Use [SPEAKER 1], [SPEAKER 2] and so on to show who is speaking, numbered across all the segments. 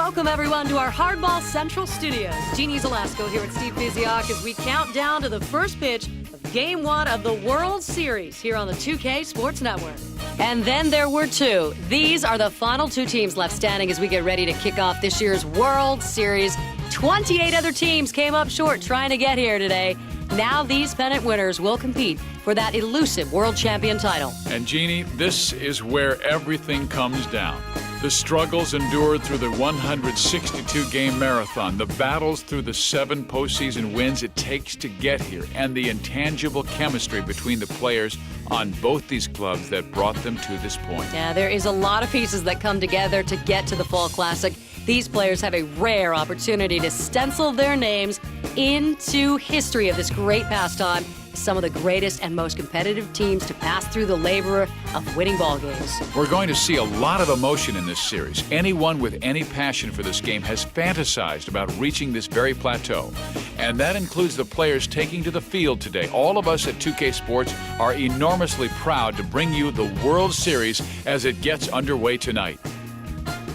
[SPEAKER 1] Welcome, everyone, to our Hardball Central Studios. Jeannie Zelasco here with Steve Biziak as we count down to the first pitch of Game 1 of the World Series here on the 2K Sports Network. And then there were two. These are the final two teams left standing as we get ready to kick off this year's World Series. 28 other teams came up short trying to get here today. Now these pennant winners will compete for that elusive world champion title.
[SPEAKER 2] And Jeannie, this is where everything comes down. The struggles endured through the 162-game marathon, the battles through the 7 postseason wins it takes to get here, and the intangible chemistry between the players on both these clubs that brought them to this point.
[SPEAKER 1] Yeah, there is a lot of pieces that come together to get to the Fall Classic. These players have a rare opportunity to stencil their names into history of this great pastime. Some of the greatest and most competitive teams to pass through the labor of winning ball games.
[SPEAKER 2] We're going to see a lot of emotion in this series. Anyone with any passion for this game has fantasized about reaching this very plateau. And that includes the players taking to the field today. All of us at 2K Sports are enormously proud to bring you the World Series as it gets underway tonight.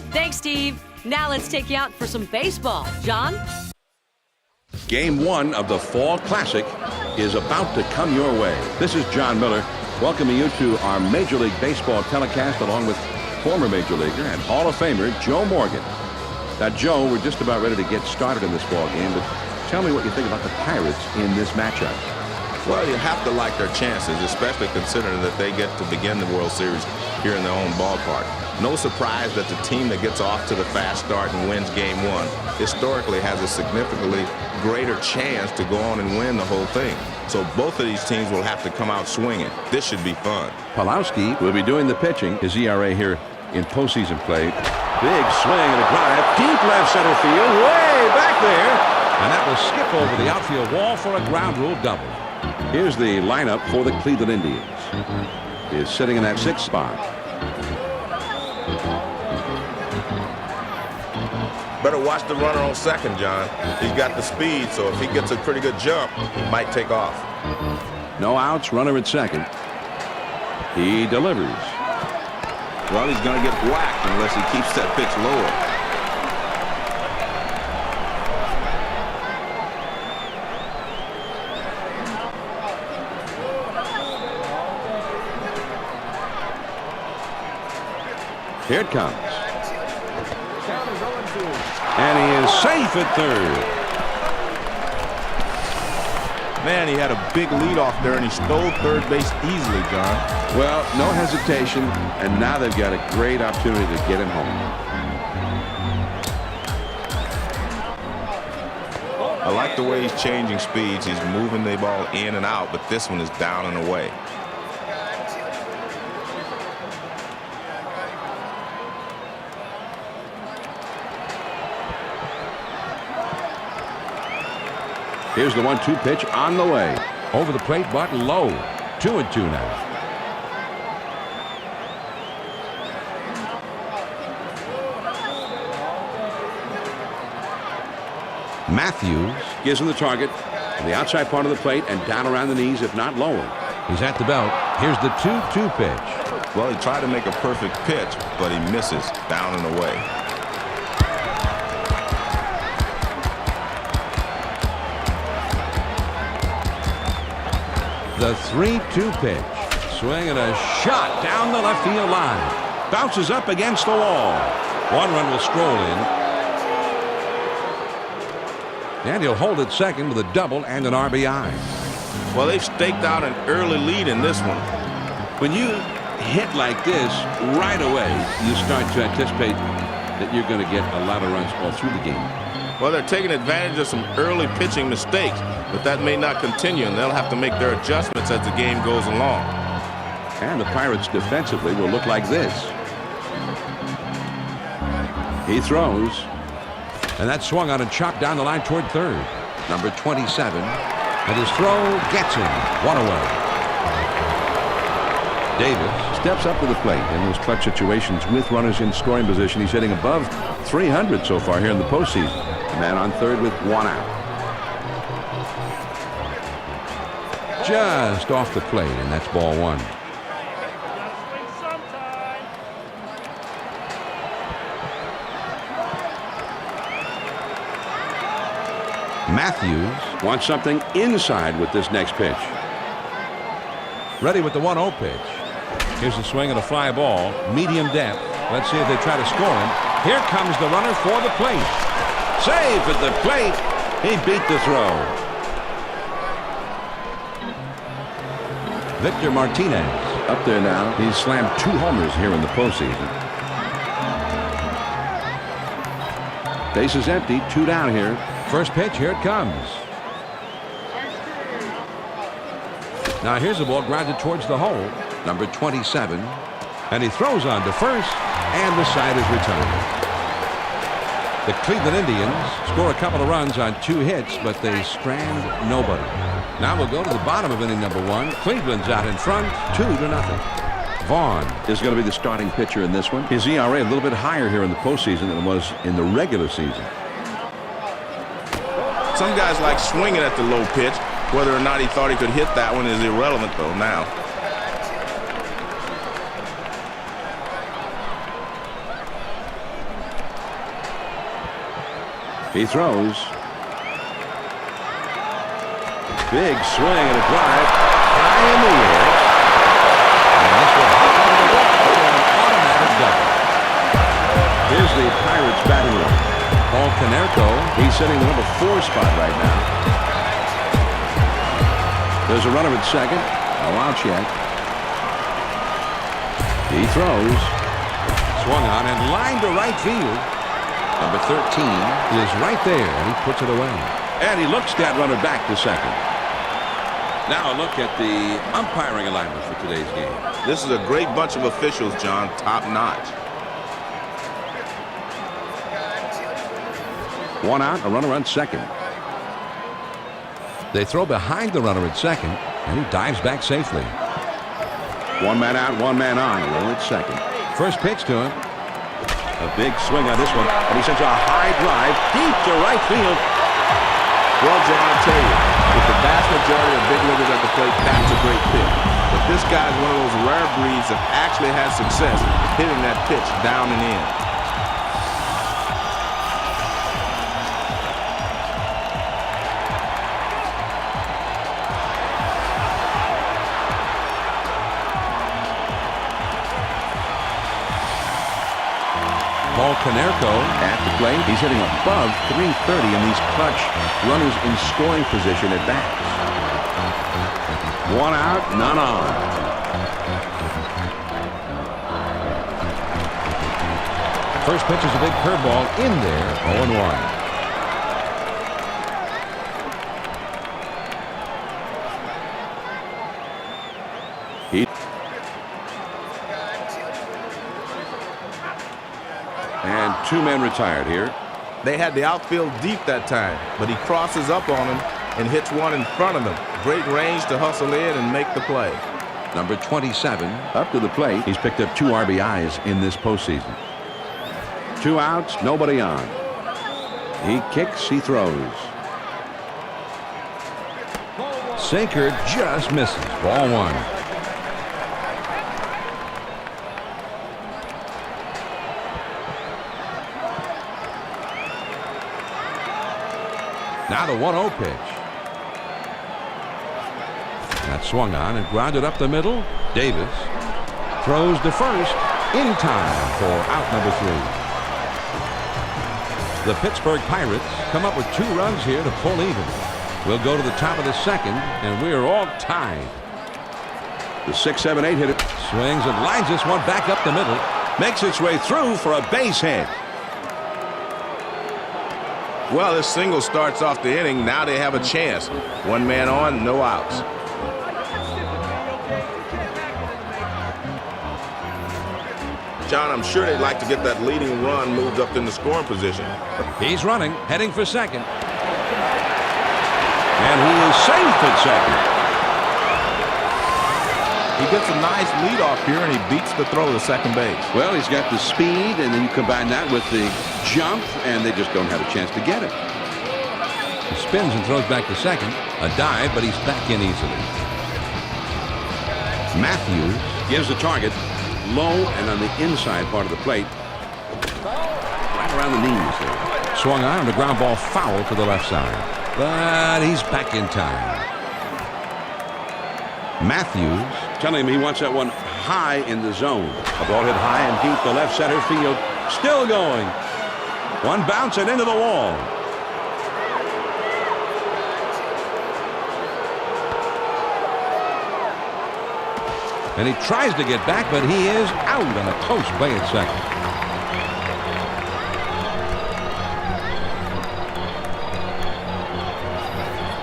[SPEAKER 1] Thanks, Steve. Now let's take you out for some baseball. John?
[SPEAKER 3] Game 1 of the Fall Classic is about to come your way. This is John Miller welcoming you to our Major League Baseball telecast along with former Major Leaguer and Hall of Famer Joe Morgan. Now, Joe, we're just about ready to get started in this ball game, but tell me what you think about the Pirates in this matchup.
[SPEAKER 4] Well, you have to like their chances, especially considering that they get to begin the World Series here in their own ballpark. No surprise that the team that gets off to the fast start and wins Game 1 historically has a significantly greater chance to go on and win the whole thing. So both of these teams will have to come out swinging. This should be fun.
[SPEAKER 3] Pawlowski will be doing the pitching. His ERA here in postseason play. Big swing and a drive. Deep left center field. Way back there. And that will skip over the outfield wall for a ground rule double. Here's the lineup for the Cleveland Indians. Is sitting in that 6th spot.
[SPEAKER 4] Better watch the runner on second, John. He's got the speed, so if he gets a pretty good jump, he might take off.
[SPEAKER 3] No outs, runner at second. He delivers.
[SPEAKER 4] Well, he's going to get whacked unless he keeps that pitch lower.
[SPEAKER 3] Here it comes. And he is safe at third.
[SPEAKER 4] Man, he had a big leadoff there, and he stole third base easily, John.
[SPEAKER 3] Well, no hesitation, and now they've got a great opportunity to get him home.
[SPEAKER 4] I like the way he's changing speeds. He's moving the ball in and out, but this one is down and away.
[SPEAKER 3] Here's the 1-2 pitch on the way. Over the plate, but low. 2-2 now. Matthews gives him the target on the outside part of the plate and down around the knees, if not lower. He's at the belt. Here's the 2-2 pitch.
[SPEAKER 4] Well, he tried to make a perfect pitch, but he misses down and away.
[SPEAKER 3] The 3-2 pitch. Swing and a shot down the left field line. Bounces up against the wall. 1 run will stroll in. And he'll hold it second with a double and an RBI.
[SPEAKER 4] Well, they've staked out an early lead in this one.
[SPEAKER 3] When you hit like this right away, you start to anticipate that you're going to get a lot of runs all through the game.
[SPEAKER 4] Well, they're taking advantage of some early pitching mistakes, but that may not continue, and they'll have to make their adjustments as the game goes along.
[SPEAKER 3] And the Pirates defensively will look like this. He throws. And that swung on and chopped down the line toward third. Number 27. And his throw gets him. 1 away. Davis steps up to the plate in those clutch situations with runners in scoring position. He's hitting above 300 so far here in the postseason. The man on third with 1 out. Just off the plate, and that's ball 1. Matthews wants something inside with this next pitch.
[SPEAKER 5] Ready with the 1-0 pitch. Here's a swing and a fly ball. Medium depth. Let's see if they try to score him. Here comes the runner for the plate.
[SPEAKER 3] Safe at the plate. He beat the throw. Victor Martinez up there now. He's slammed 2 homers here in the postseason. Base is empty. 2 down here.
[SPEAKER 5] First pitch. Here it comes. Now here's the ball grounded towards the hole.
[SPEAKER 3] Number 27.
[SPEAKER 5] And he throws on to first. And the side is returned. The Cleveland Indians score a couple of runs on 2 hits, but they strand nobody. Now we'll go to the bottom of inning number 1. Cleveland's out in front, 2-0. Vaughn
[SPEAKER 3] is going to be the starting pitcher in this one. His ERA a little bit higher here in the postseason than it was in the regular season.
[SPEAKER 4] Some guys like swinging at the low pitch. Whether or not he thought he could hit that one is irrelevant, though, now.
[SPEAKER 3] He throws. Big swing and a drive. High in the air.
[SPEAKER 5] And this will hop over the wall for an automatic double.
[SPEAKER 3] Here's the Pirates batting room.
[SPEAKER 5] Paul Konerko.
[SPEAKER 3] He's sitting in the number 4 spot right now. There's a runner at second. No outs yet. He throws.
[SPEAKER 5] Swung on and lined to right field.
[SPEAKER 3] Number 13
[SPEAKER 5] is right there, and he puts it away.
[SPEAKER 3] And he looks that runner back to second. Now a look at the umpiring alignment for today's game.
[SPEAKER 4] This is a great bunch of officials, John. Top notch.
[SPEAKER 3] 1 out, a runner on second.
[SPEAKER 5] They throw behind the runner at second, and he dives back safely.
[SPEAKER 3] 1 man out, 1 man on. A runner at second.
[SPEAKER 5] First pitch to him.
[SPEAKER 3] A big swing on this one, and he sends a high drive deep to right field.
[SPEAKER 4] Well, John, I'll tell you, with the vast majority of big leaguers at the plate, that's a great pitch. But this guy's one of those rare breeds that actually has success hitting that pitch down and in.
[SPEAKER 3] Paul Konerko at the plate. He's hitting above .330 in these clutch runners in scoring position at bats. 1 out, none on.
[SPEAKER 5] First pitch is a big curveball in there, 0-1.
[SPEAKER 3] And 2 men retired here.
[SPEAKER 4] They had the outfield deep that time, but he crosses up on him and hits one in front of him. Great range to hustle in and make the play.
[SPEAKER 3] Number 27 up to the plate. He's picked up 2 RBIs in this postseason. 2 outs, nobody on. He kicks, he throws.
[SPEAKER 5] Sinker just misses. Ball 1. Now the 1-0 pitch. That swung on and grounded up the middle. Davis throws to first in time for out number 3. The Pittsburgh Pirates come up with 2 runs here to pull even. We'll go to the top of the second, and we're all tied.
[SPEAKER 3] The 6-7-8 hitter
[SPEAKER 5] swings and lines this one back up the middle.
[SPEAKER 3] Makes its way through for a base hit.
[SPEAKER 4] Well, this single starts off the inning. Now they have a chance. 1 man on, no outs. John, I'm sure they'd like to get that leading run moved up in the scoring position.
[SPEAKER 5] He's running, heading for second.
[SPEAKER 3] And he is safe at second.
[SPEAKER 4] He gets a nice lead off here, and he beats the throw to second base.
[SPEAKER 3] Well, he's got the speed, and then you combine that with the jump, and they just don't have a chance to get it.
[SPEAKER 5] He spins and throws back to second. A dive, but he's back in easily.
[SPEAKER 3] Matthews gives the target low and on the inside part of the plate. Right around the knees there.
[SPEAKER 5] Swung on, and the ground ball foul to the left side. but he's back in time. Matthews.
[SPEAKER 3] Telling him he wants that one high in the zone. A ball hit high and deep to left center field. Still going. One bounce and into the wall.
[SPEAKER 5] And he tries to get back, but he is out on a close play at second.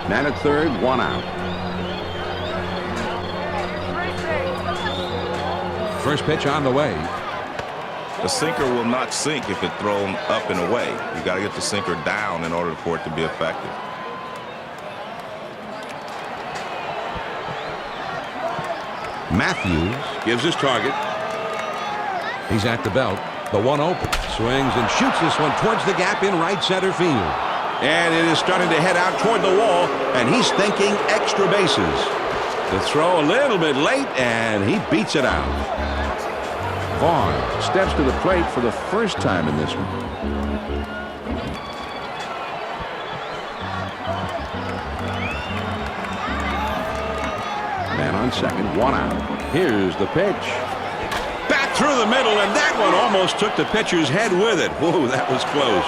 [SPEAKER 3] Man at third, one out.
[SPEAKER 5] First pitch on the way.
[SPEAKER 4] The sinker will not sink if it's thrown up and away. You got to get the sinker down in order for it to be effective.
[SPEAKER 5] Matthews
[SPEAKER 3] Gives his target.
[SPEAKER 5] He's at the belt. The 1-0 swings and shoots this one towards the gap in right center field.
[SPEAKER 3] And it is starting to head out toward the wall, and he's thinking extra bases. The throw a little bit late, and he beats it out. Vaughn steps to the plate for the first time in this one. Man on second, one out. Here's the pitch. Back through the middle, and that one almost took the pitcher's head with it. Whoa, that was close.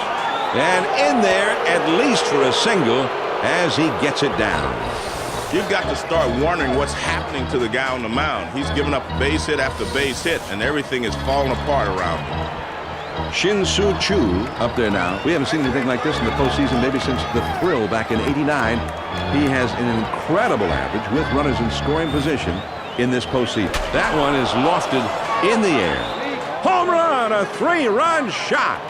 [SPEAKER 3] And in there, at least for a single, as he gets it down.
[SPEAKER 4] You've got to start wondering what's happening to the guy on the mound. He's given up base hit after base hit, and everything is falling apart around him.
[SPEAKER 3] Shin-Soo Choo up there now. We haven't seen anything like this in the postseason maybe since the thrill back in '89. He has an incredible average with runners in scoring position in this postseason. That one is lofted in the air. Home run, a 3-run shot.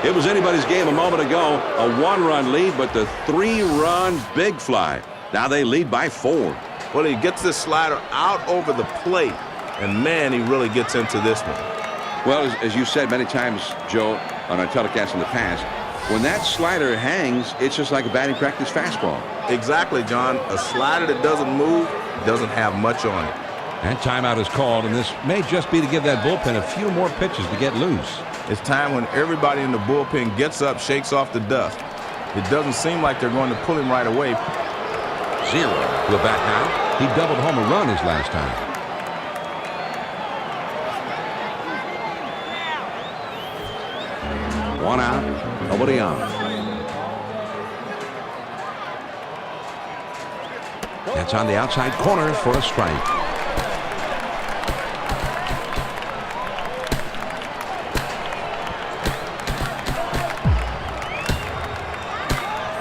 [SPEAKER 3] It was anybody's game a moment ago. A 1-run lead, but the 3-run big fly. Now they lead by 4.
[SPEAKER 4] Well, he gets this slider out over the plate, and man, he really gets into this one.
[SPEAKER 3] Well, as you said many times, Joe, on our telecast in the past, when that slider hangs, it's just like a batting practice fastball.
[SPEAKER 4] Exactly, John. A slider that doesn't move doesn't have much on it.
[SPEAKER 5] And timeout is called, and this may just be to give that bullpen a few more pitches to get loose.
[SPEAKER 4] It's time when everybody in the bullpen gets up, shakes off the dust. It doesn't seem like they're going to pull him right away.
[SPEAKER 5] 0 to the bat now. He doubled home a run his last time.
[SPEAKER 3] One out, nobody on.
[SPEAKER 5] That's on the outside corner for a strike.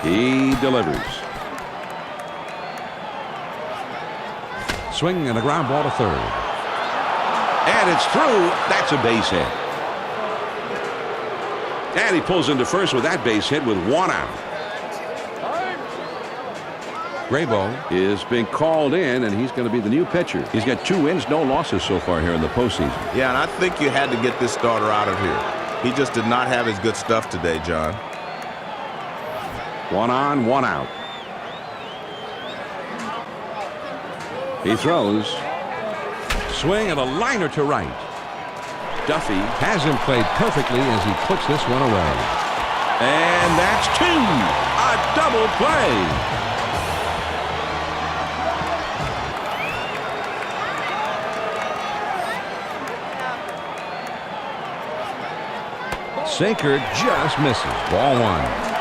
[SPEAKER 3] He delivers.
[SPEAKER 5] Swing and a ground ball to third.
[SPEAKER 3] And it's through. That's a base hit. And he pulls into first with that base hit with 1 out.
[SPEAKER 5] Graybo
[SPEAKER 3] is being called in, and he's going to be the new pitcher. He's got 2 wins, no losses so far here in the postseason.
[SPEAKER 4] Yeah, and I think you had to get this starter out of here. He just did not have his good stuff today, John.
[SPEAKER 3] 1 on, 1 out. He throws.
[SPEAKER 5] Swing and a liner to right.
[SPEAKER 3] Duffy
[SPEAKER 5] Has him played perfectly as he puts this one away.
[SPEAKER 3] and that's 2. A double play.
[SPEAKER 5] Sinker just misses. Ball 1.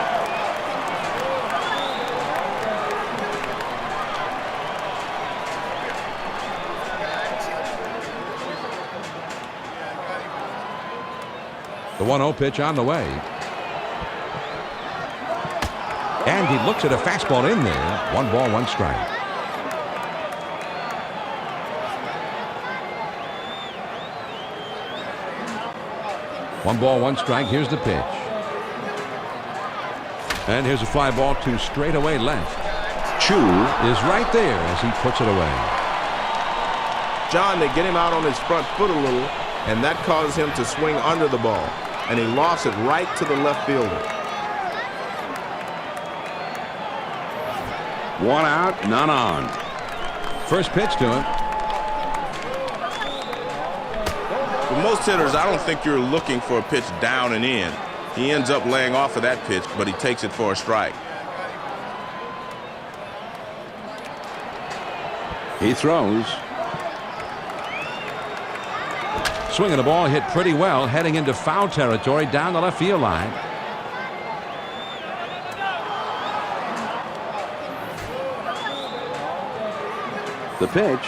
[SPEAKER 5] The 1-0 pitch on the way. And he looks at a fastball in there. 1 ball, 1 strike. One ball, 1 strike. Here's the pitch. And here's a fly ball to straightaway left. Chu is right there as he puts it away.
[SPEAKER 4] John, they get him out on his front foot a little, and that causes him to swing under the ball. And he lost it right to the left fielder.
[SPEAKER 3] 1 out, none on.
[SPEAKER 5] First pitch to him.
[SPEAKER 4] For most hitters, I don't think you're looking for a pitch down and in. He ends up laying off of that pitch, but he takes it for a strike.
[SPEAKER 3] He throws.
[SPEAKER 5] Swinging the ball hit pretty well, heading into foul territory down the left field line.
[SPEAKER 3] The pitch.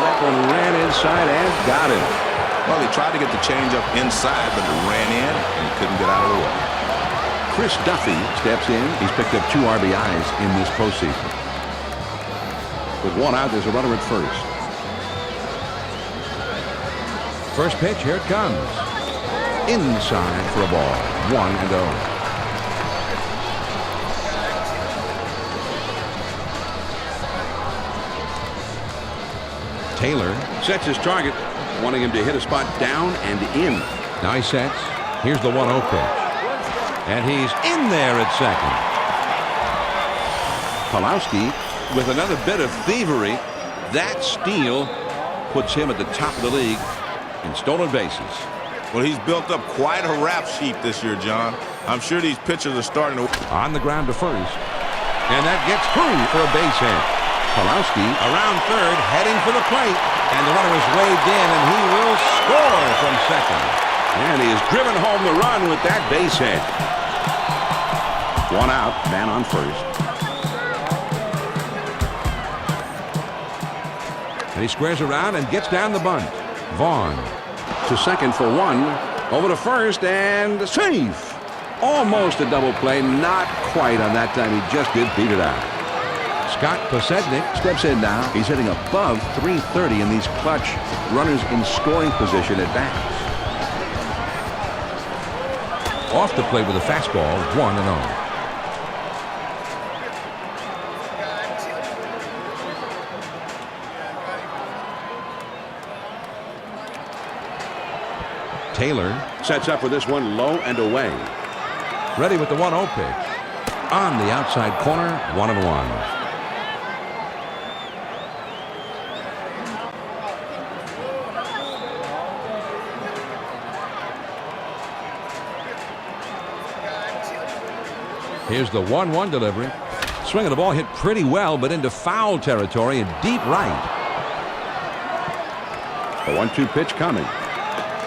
[SPEAKER 3] That one ran inside and got him.
[SPEAKER 4] Well, he tried to get the changeup inside, but it ran in and he couldn't get out of the way.
[SPEAKER 3] Chris Duffy steps in. He's picked up 2 RBIs in this postseason. With 1 out, there's a runner at first.
[SPEAKER 5] First pitch, here it comes. Inside for a ball. 1-0. Taylor
[SPEAKER 3] Sets his target, wanting him to hit a spot down and in.
[SPEAKER 5] now he sets. Here's the 1-0 pitch. And he's in there at second.
[SPEAKER 3] Pulowski with another bit of thievery. That steal puts him at the top of the league in stolen bases.
[SPEAKER 4] Well, he's built up quite a rap sheet this year, John. I'm sure these pitchers are starting to...
[SPEAKER 5] On the ground to first. And that gets through for a base hit.
[SPEAKER 3] Pulowski
[SPEAKER 5] Around third, heading for the plate. And the runner is waved in, and he will score from second.
[SPEAKER 3] And he has driven home the run with that base hit. 1 out, man on first.
[SPEAKER 5] And he squares around and gets down the bunt. Vaughn
[SPEAKER 3] To second for 1. Over to first and safe. Almost a double play. Not quite on that time. He just did beat it out.
[SPEAKER 5] Scott Posednik
[SPEAKER 3] Steps in now. He's hitting above 330 in these clutch runners in scoring position at bats.
[SPEAKER 5] off the plate with a fastball, 1-0. Taylor
[SPEAKER 3] Sets up for this one low and away.
[SPEAKER 5] ready with the 1-0 pitch. On the outside corner, 1-1. Here's the 1-1 delivery. Swinging the ball hit pretty well, but into foul territory and deep right.
[SPEAKER 3] The 1-2 pitch coming.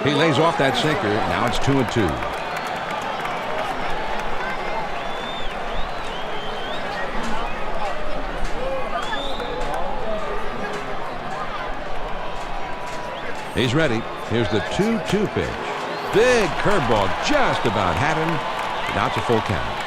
[SPEAKER 5] He lays off that sinker. Now it's 2-2. He's ready. Here's the 2-2 pitch. Big curveball, just about had him. Now it's a full count.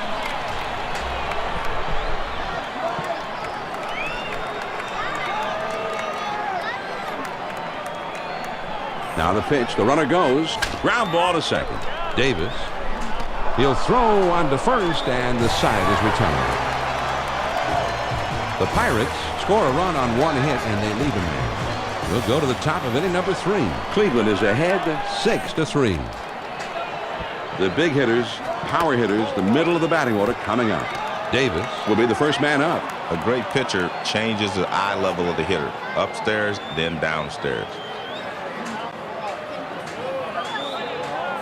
[SPEAKER 3] Now the pitch. The runner goes. Ground ball to second.
[SPEAKER 5] Davis. He'll throw on to first, and the side is returned. The Pirates score a run on one hit, and they leave him there. We'll go to the top of inning number 3.
[SPEAKER 3] Cleveland is ahead
[SPEAKER 5] 6-3.
[SPEAKER 3] The big hitters, power hitters, the middle of the batting order coming up.
[SPEAKER 5] Davis
[SPEAKER 3] Will be the first man up.
[SPEAKER 4] A great pitcher changes the eye level of the hitter. Upstairs, then downstairs.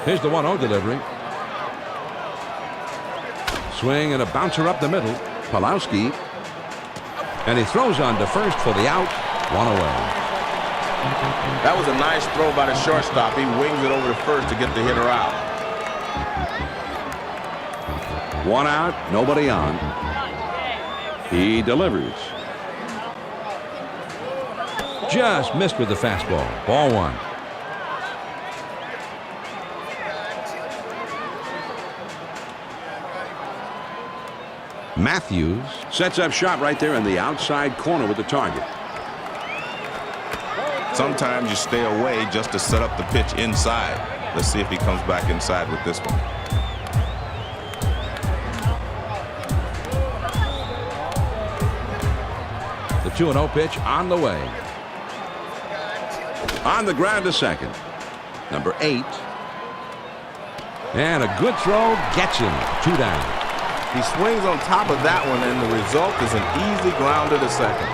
[SPEAKER 5] Here's the 1-0 delivery. Swing and a bouncer up the middle.
[SPEAKER 3] Pulowski.
[SPEAKER 5] And he throws on to first for the out. 1 away.
[SPEAKER 4] That was a nice throw by the shortstop. He wings it over to first to get the hitter out.
[SPEAKER 3] 1 out, nobody on. He delivers.
[SPEAKER 5] Just missed with the fastball. Ball 1. Matthews
[SPEAKER 3] Sets up shop right there in the outside corner with the target.
[SPEAKER 4] Sometimes you stay away just to set up the pitch inside. Let's see if he comes back inside with this one.
[SPEAKER 5] The 2-0 pitch on the way.
[SPEAKER 3] On the ground to second. Number 8.
[SPEAKER 5] And a good throw gets him. 2 down.
[SPEAKER 4] He swings on top of that one, and the result is an easy grounder to second.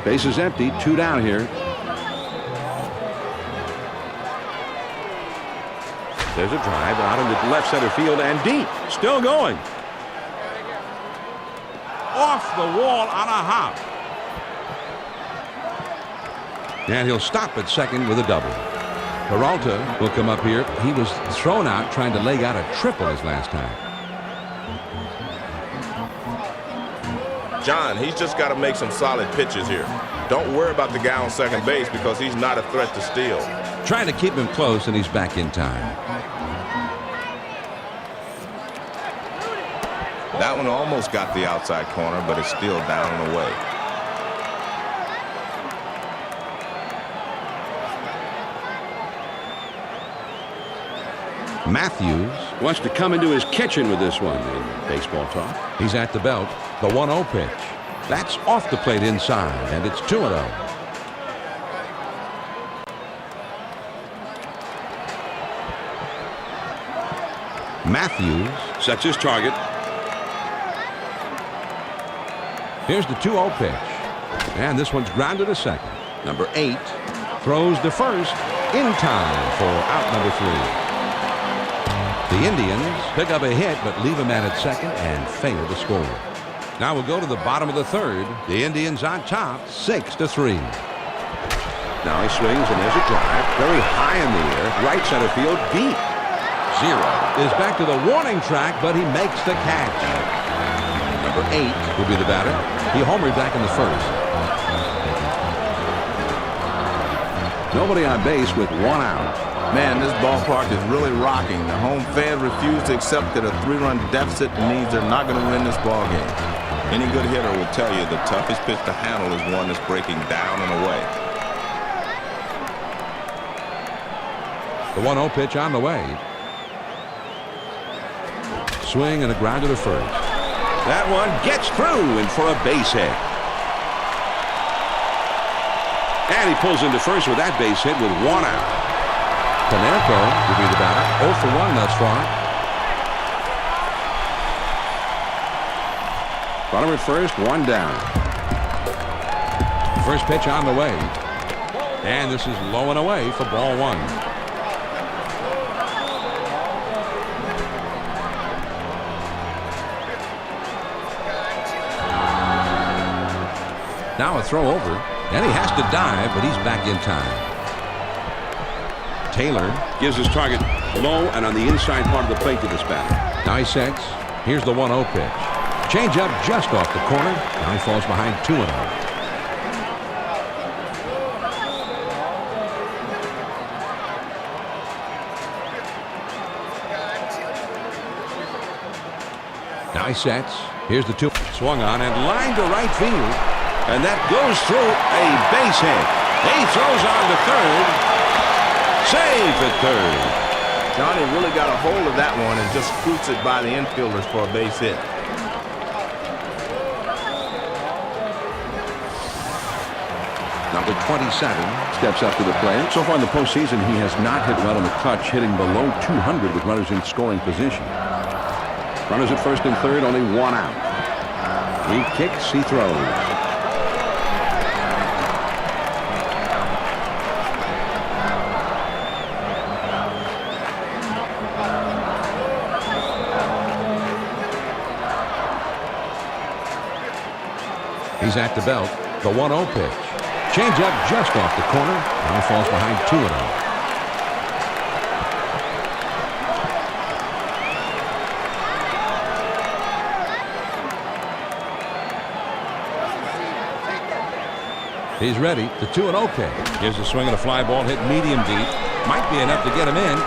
[SPEAKER 3] Base is empty. 2 down here. There's a drive out into left center field and deep. Still going.
[SPEAKER 5] Off the wall on a hop. And he'll stop at second with a double. Peralta will come up here. He was thrown out trying to leg out a triple his last time.
[SPEAKER 4] John, he's just got to make some solid pitches here. Don't worry about the guy on second base because he's not a threat to steal.
[SPEAKER 5] Trying to keep him close, and he's back in time.
[SPEAKER 4] That one almost got the outside corner, but it's still down and away.
[SPEAKER 5] Matthews
[SPEAKER 3] Wants to come into his kitchen with this one in baseball talk.
[SPEAKER 5] He's at the belt. The 1-0 pitch. That's off the plate inside, and it's 2-0. Matthews
[SPEAKER 3] Sets his target.
[SPEAKER 5] Here's the 2-0 pitch. And this one's grounded to second.
[SPEAKER 3] Number 8.
[SPEAKER 5] Throws to first in time for out number 3. The Indians pick up a hit but leave him at second and fail to score. Now we'll go to the bottom of the third. The Indians on top 6-3.
[SPEAKER 3] Now he swings and there's a drive. Very high in the air. Right center field deep. 0.
[SPEAKER 5] Is back to the warning track, but he makes the catch.
[SPEAKER 3] Number 8
[SPEAKER 5] will be the batter. He homered back in the first.
[SPEAKER 3] Nobody on base with 1 out.
[SPEAKER 4] Man, this ballpark is really rocking. The home fans refuse to accept that a 3-run deficit means they're not going to win this ball game. Any good hitter will tell you the toughest pitch to handle is one that's breaking down and away.
[SPEAKER 5] The 1-0 pitch on the way. Swing and a ground to the first.
[SPEAKER 3] That one gets through and for a base hit. And he pulls into first with that base hit with 1 out.
[SPEAKER 5] Panerco will be the batter. 0 for 1 thus far.
[SPEAKER 3] Runner at first, 1 down.
[SPEAKER 5] First pitch on the way. And this is low and away for ball 1. Now a throw over. And he has to dive, but he's back in time. Taylor
[SPEAKER 3] Gives his target low and on the inside part of the plate to this batter.
[SPEAKER 5] now he sets. Here's the 1-0 pitch. Change up just off the corner. Now he falls behind 2-0. Now he sets. Here's the 2. Swung on and lined to right field.
[SPEAKER 3] And that goes through a base hit. He throws on to third. Safe at third.
[SPEAKER 4] Johnny really got a hold of that one and just scoots it by the infielders for a base hit.
[SPEAKER 5] Number 27
[SPEAKER 3] Steps up to the plate. So far in the postseason, he has not hit well in the clutch, hitting below 200 with runners in scoring position. Runners at first and third, only 1 out. He kicks, he throws.
[SPEAKER 5] He's at the belt. The 1-0 pitch. Change up just off the corner. Now falls behind 2-0. He's ready. The 2-0 pitch. Gives a swing and a fly ball hit medium deep. Might be enough to get him in.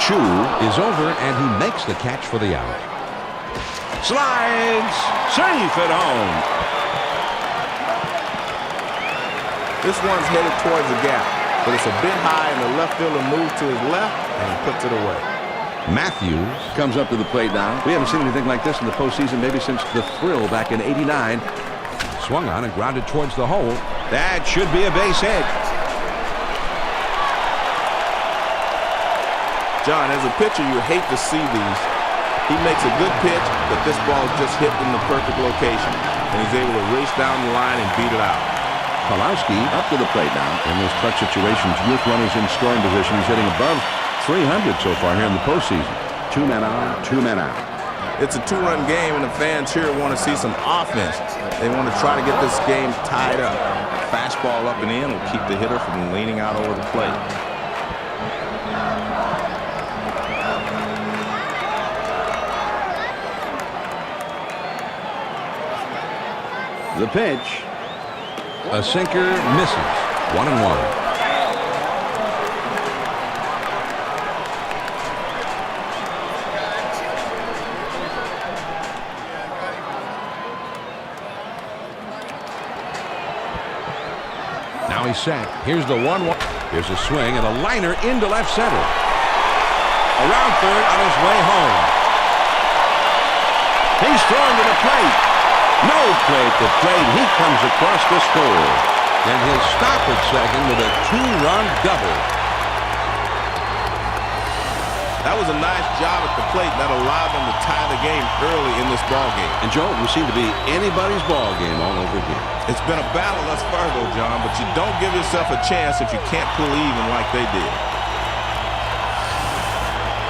[SPEAKER 5] Chu is over and he makes the catch for the out.
[SPEAKER 3] Slides. Safe at home.
[SPEAKER 4] This one's headed towards the gap, but it's a bit high and the left fielder moves to his left and he puts it away.
[SPEAKER 5] Matthews
[SPEAKER 3] Comes up to the plate now. We haven't seen anything like this in the postseason maybe since the thrill back in '89.
[SPEAKER 5] swung on and grounded towards the hole.
[SPEAKER 3] That should be a base hit.
[SPEAKER 4] John, as a pitcher, you hate to see these, He makes a good pitch, but this ball just hit in the perfect location, and he's able to race down the line and beat it out.
[SPEAKER 3] Pawlowski up to the plate now in those clutch situations with runners in scoring position. He's hitting above 300 so far here in the postseason. 2 men on, 2 men out.
[SPEAKER 4] It's a 2-run game, and the fans here want to see some offense. They want to try to get this game tied up. Fastball up and in will keep the hitter from leaning out over the plate.
[SPEAKER 3] The pitch.
[SPEAKER 5] A sinker misses. 1-1. Now he's set. Here's the 1-1. Here's a swing and a liner into left center. Around third on his way home.
[SPEAKER 3] He's throwing to the plate. No play at the plate. He comes across to score.
[SPEAKER 5] And he'll stop at second with a 2-run double.
[SPEAKER 4] That was a nice job at the plate that allowed them to tie the game early in this ball game.
[SPEAKER 3] And Joe, it seemed to be anybody's ball game all over again.
[SPEAKER 4] It's been a battle thus far, though, John, but you don't give yourself a chance if you can't pull even like they did.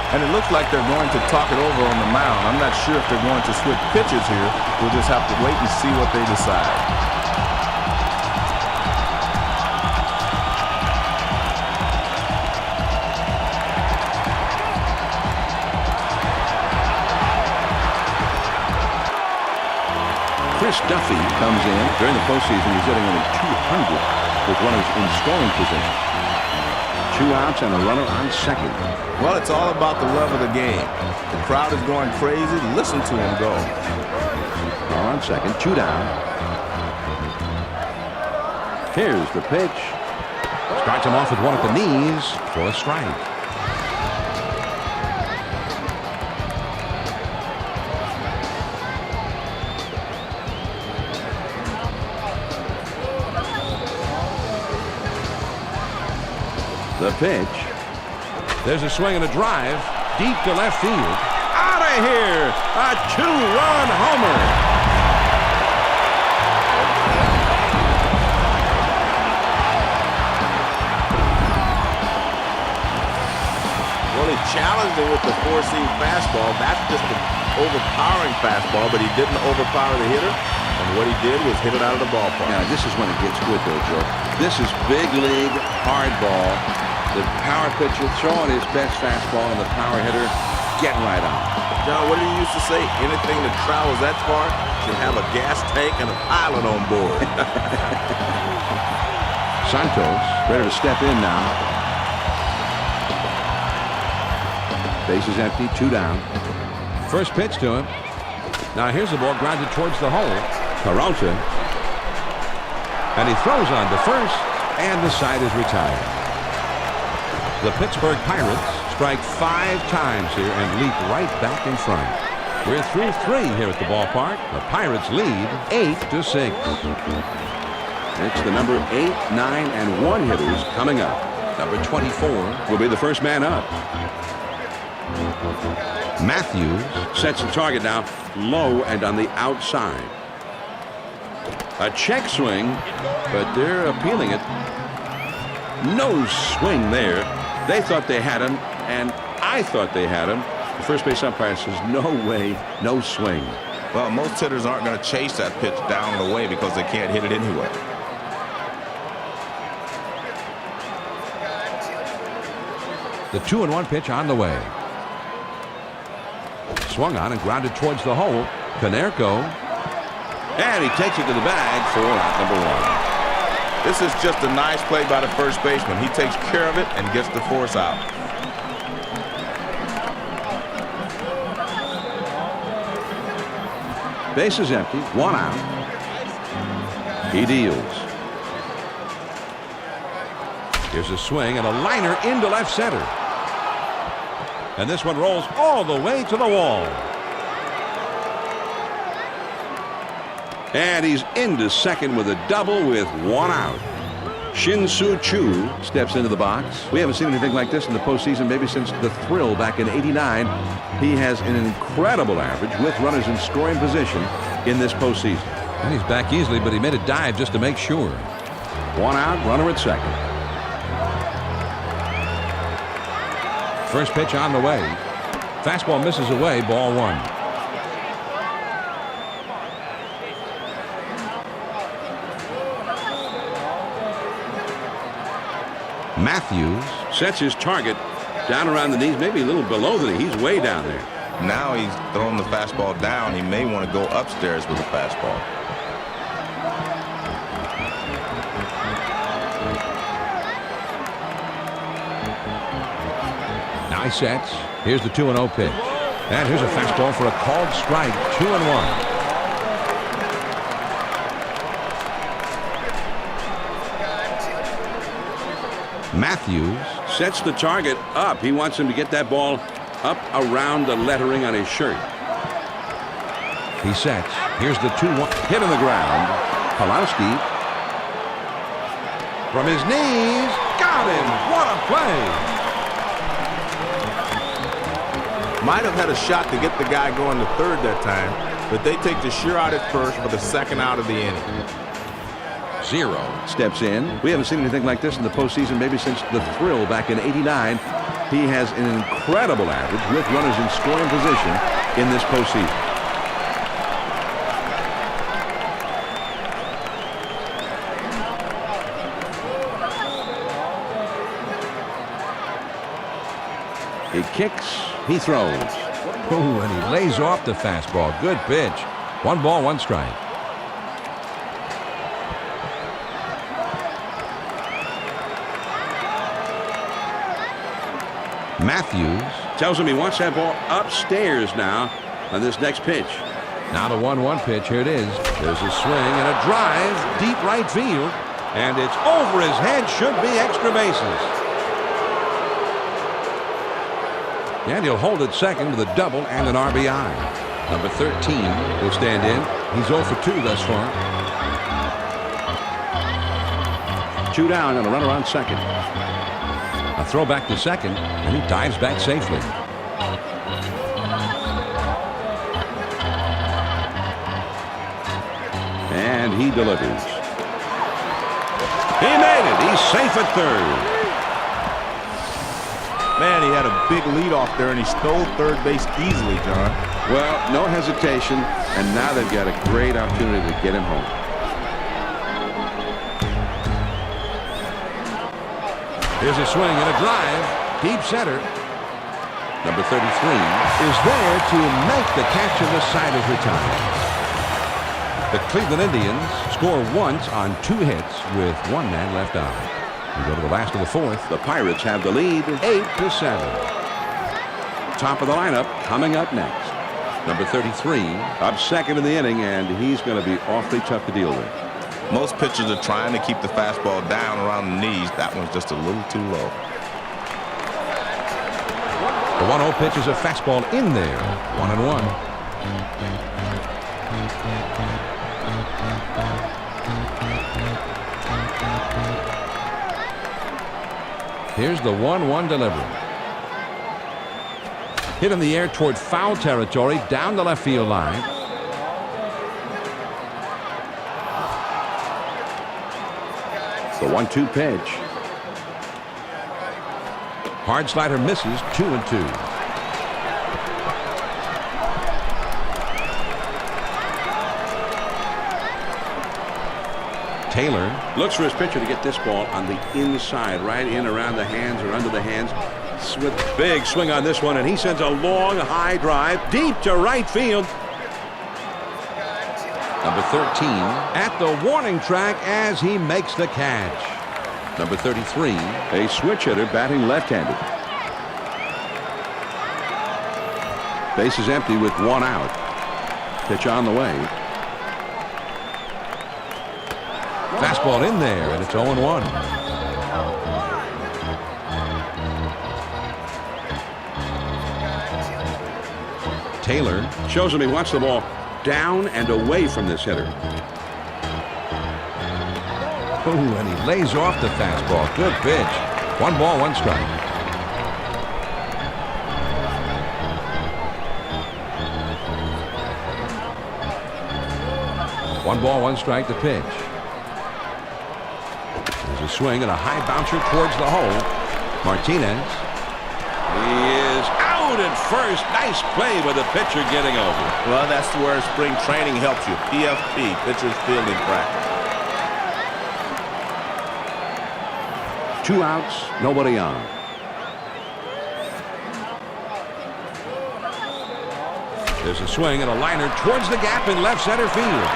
[SPEAKER 4] And it looks like they're going to talk it over on the mound. I'm not sure if they're going to switch pitchers here. We'll just have to wait and see what they decide.
[SPEAKER 3] Chris Duffy comes in during the postseason. He's hitting only 200 with runners in scoring position. 2 outs and a runner on second.
[SPEAKER 4] Well, it's all about the love of the game. The crowd is going crazy. Listen to him go.
[SPEAKER 3] Runner on second, 2 down. Here's the pitch.
[SPEAKER 5] Starts him off with one at the knees for a strike.
[SPEAKER 3] The pitch.
[SPEAKER 5] There's a swing and a drive deep to left field.
[SPEAKER 3] Out of here! A 2-run homer!
[SPEAKER 4] Well, he challenged him with the 4-seam fastball. That's just an overpowering fastball, but he didn't overpower the hitter. And what he did was hit it out of the ballpark.
[SPEAKER 3] Now, this is when it gets good, though, Joe. This is big league hard ball. The power pitcher throwing his best fastball, and the power hitter getting right on.
[SPEAKER 4] John, what did you used to say? Anything that travels that far should have a gas tank and a pilot on board.
[SPEAKER 3] Santos ready to step in now. Base is empty, 2 down.
[SPEAKER 5] First pitch to him. Now here's the ball grounded towards the hole.
[SPEAKER 3] Peralta.
[SPEAKER 5] And he throws on to first, and the side is retired. The Pittsburgh Pirates strike 5 times here and leap right back in front. We're through 3 here at the ballpark. The Pirates lead 8-6.
[SPEAKER 3] It's the number 8, 9, and 1 hitters coming up.
[SPEAKER 5] Number 24
[SPEAKER 3] will be the first man up.
[SPEAKER 5] Matthews
[SPEAKER 3] sets the target now low and on the outside. A check swing, but they're appealing it. No swing there. They thought they had him, and I thought they had him. The first base umpire says, no way, no swing.
[SPEAKER 4] Well, most hitters aren't going to chase that pitch down and away because they can't hit it anyway.
[SPEAKER 5] The 2-1 pitch on the way. Swung on and grounded towards the hole. Konerko.
[SPEAKER 3] And he takes it to the bag for out number 1.
[SPEAKER 4] This is just a nice play by the first baseman. He takes care of it and gets the force out.
[SPEAKER 3] Base is empty, 1 out. He deals.
[SPEAKER 5] Here's a swing and a liner into left center. And this one rolls all the way to the wall.
[SPEAKER 3] And he's into second with a double with 1 out. Shin-Soo Choo steps into the box. We haven't seen anything like this in the postseason maybe since the Thrill back in '89. He has an incredible average with runners in scoring position in this postseason.
[SPEAKER 5] And he's back easily, but he made a dive just to make sure.
[SPEAKER 3] 1 out, runner at second.
[SPEAKER 5] First pitch on the way. Fastball misses away, ball 1. Matthews
[SPEAKER 3] Sets his target down around the knees, maybe a little below the knee. He's way down there.
[SPEAKER 4] Now he's throwing the fastball down. He may want to go upstairs with the fastball.
[SPEAKER 5] Now he sets. Here's the 2-0 pitch. And here's a fastball for a called strike. 2-1. Matthews
[SPEAKER 3] Sets the target up. He wants him to get that ball up around the lettering on his shirt.
[SPEAKER 5] He sets. Here's the 2-1.
[SPEAKER 3] Hit on the ground. Pulowski.
[SPEAKER 5] From his knees. Got him. What a play.
[SPEAKER 4] Might have had a shot to get the guy going to third that time, but they take the sure out at first for the second out of the inning.
[SPEAKER 5] 0.
[SPEAKER 3] Steps in. We haven't seen anything like this in the postseason maybe since the Thrill back in '89. He has an incredible average with runners in scoring position in this postseason. He kicks. He throws.
[SPEAKER 5] Oh, and he lays off the fastball. Good pitch. 1 ball, 1 strike. Matthews
[SPEAKER 3] Tells him he wants that ball upstairs now on this next pitch.
[SPEAKER 5] now the 1-1 pitch. Here it is. There's a swing and a drive deep right field, and it's over his head. Should be extra bases, and he'll hold it second with a double and an RBI. Number 13 will stand in. He's 0 for 2 thus far.
[SPEAKER 3] 2 down and a runner on second.
[SPEAKER 5] A throw back to second, and he dives back safely.
[SPEAKER 3] And he delivers. He made it. He's safe at third.
[SPEAKER 4] Man, he had a big lead off there, and he stole third base easily, John.
[SPEAKER 3] Well, no hesitation, and now they've got a great opportunity to get him home.
[SPEAKER 5] Here's a swing and a drive. Deep center. Number 33 is there to make the catch, and the side is retired. The Cleveland Indians score once on 2 hits with 1 man left on. We go to the last of the 4th.
[SPEAKER 3] The Pirates have the lead
[SPEAKER 5] 8-7.
[SPEAKER 3] Top of the lineup coming up next.
[SPEAKER 5] Number 33
[SPEAKER 3] up second in the inning, and he's going to be awfully tough to deal with.
[SPEAKER 4] Most pitchers are trying to keep the fastball down around the knees. That one's just a little too low.
[SPEAKER 5] The 1-0 pitch is a fastball in there. 1-1. Here's the 1-1 delivery. Hit in the air toward foul territory down the left field line.
[SPEAKER 3] The 1-2 pitch.
[SPEAKER 5] Hard slider misses. 2-2. Taylor
[SPEAKER 3] Looks for his pitcher to get this ball on the inside, right in around the hands or under the hands. With big swing on this one, and he sends a long high drive deep to right field.
[SPEAKER 5] Number 13 at the warning track as he makes the catch. Number 33
[SPEAKER 3] A switch hitter batting left-handed. Base is empty with 1 out. Pitch on the way.
[SPEAKER 5] fastball in there, and it's 0-1. Taylor
[SPEAKER 3] shows him he wants the ball down and away from this hitter.
[SPEAKER 5] Ooh, and he lays off the fastball. Good pitch. 1 ball, 1 strike. One ball, 1 strike to pitch. There's a swing and a high bouncer towards the hole. Martinez.
[SPEAKER 3] He is out at first. Nice play with the pitcher getting over.
[SPEAKER 4] Well, that's where spring training helps you. PFP, pitcher's fielding practice.
[SPEAKER 3] 2 outs, nobody on.
[SPEAKER 5] There's a swing and a liner towards the gap in left center field.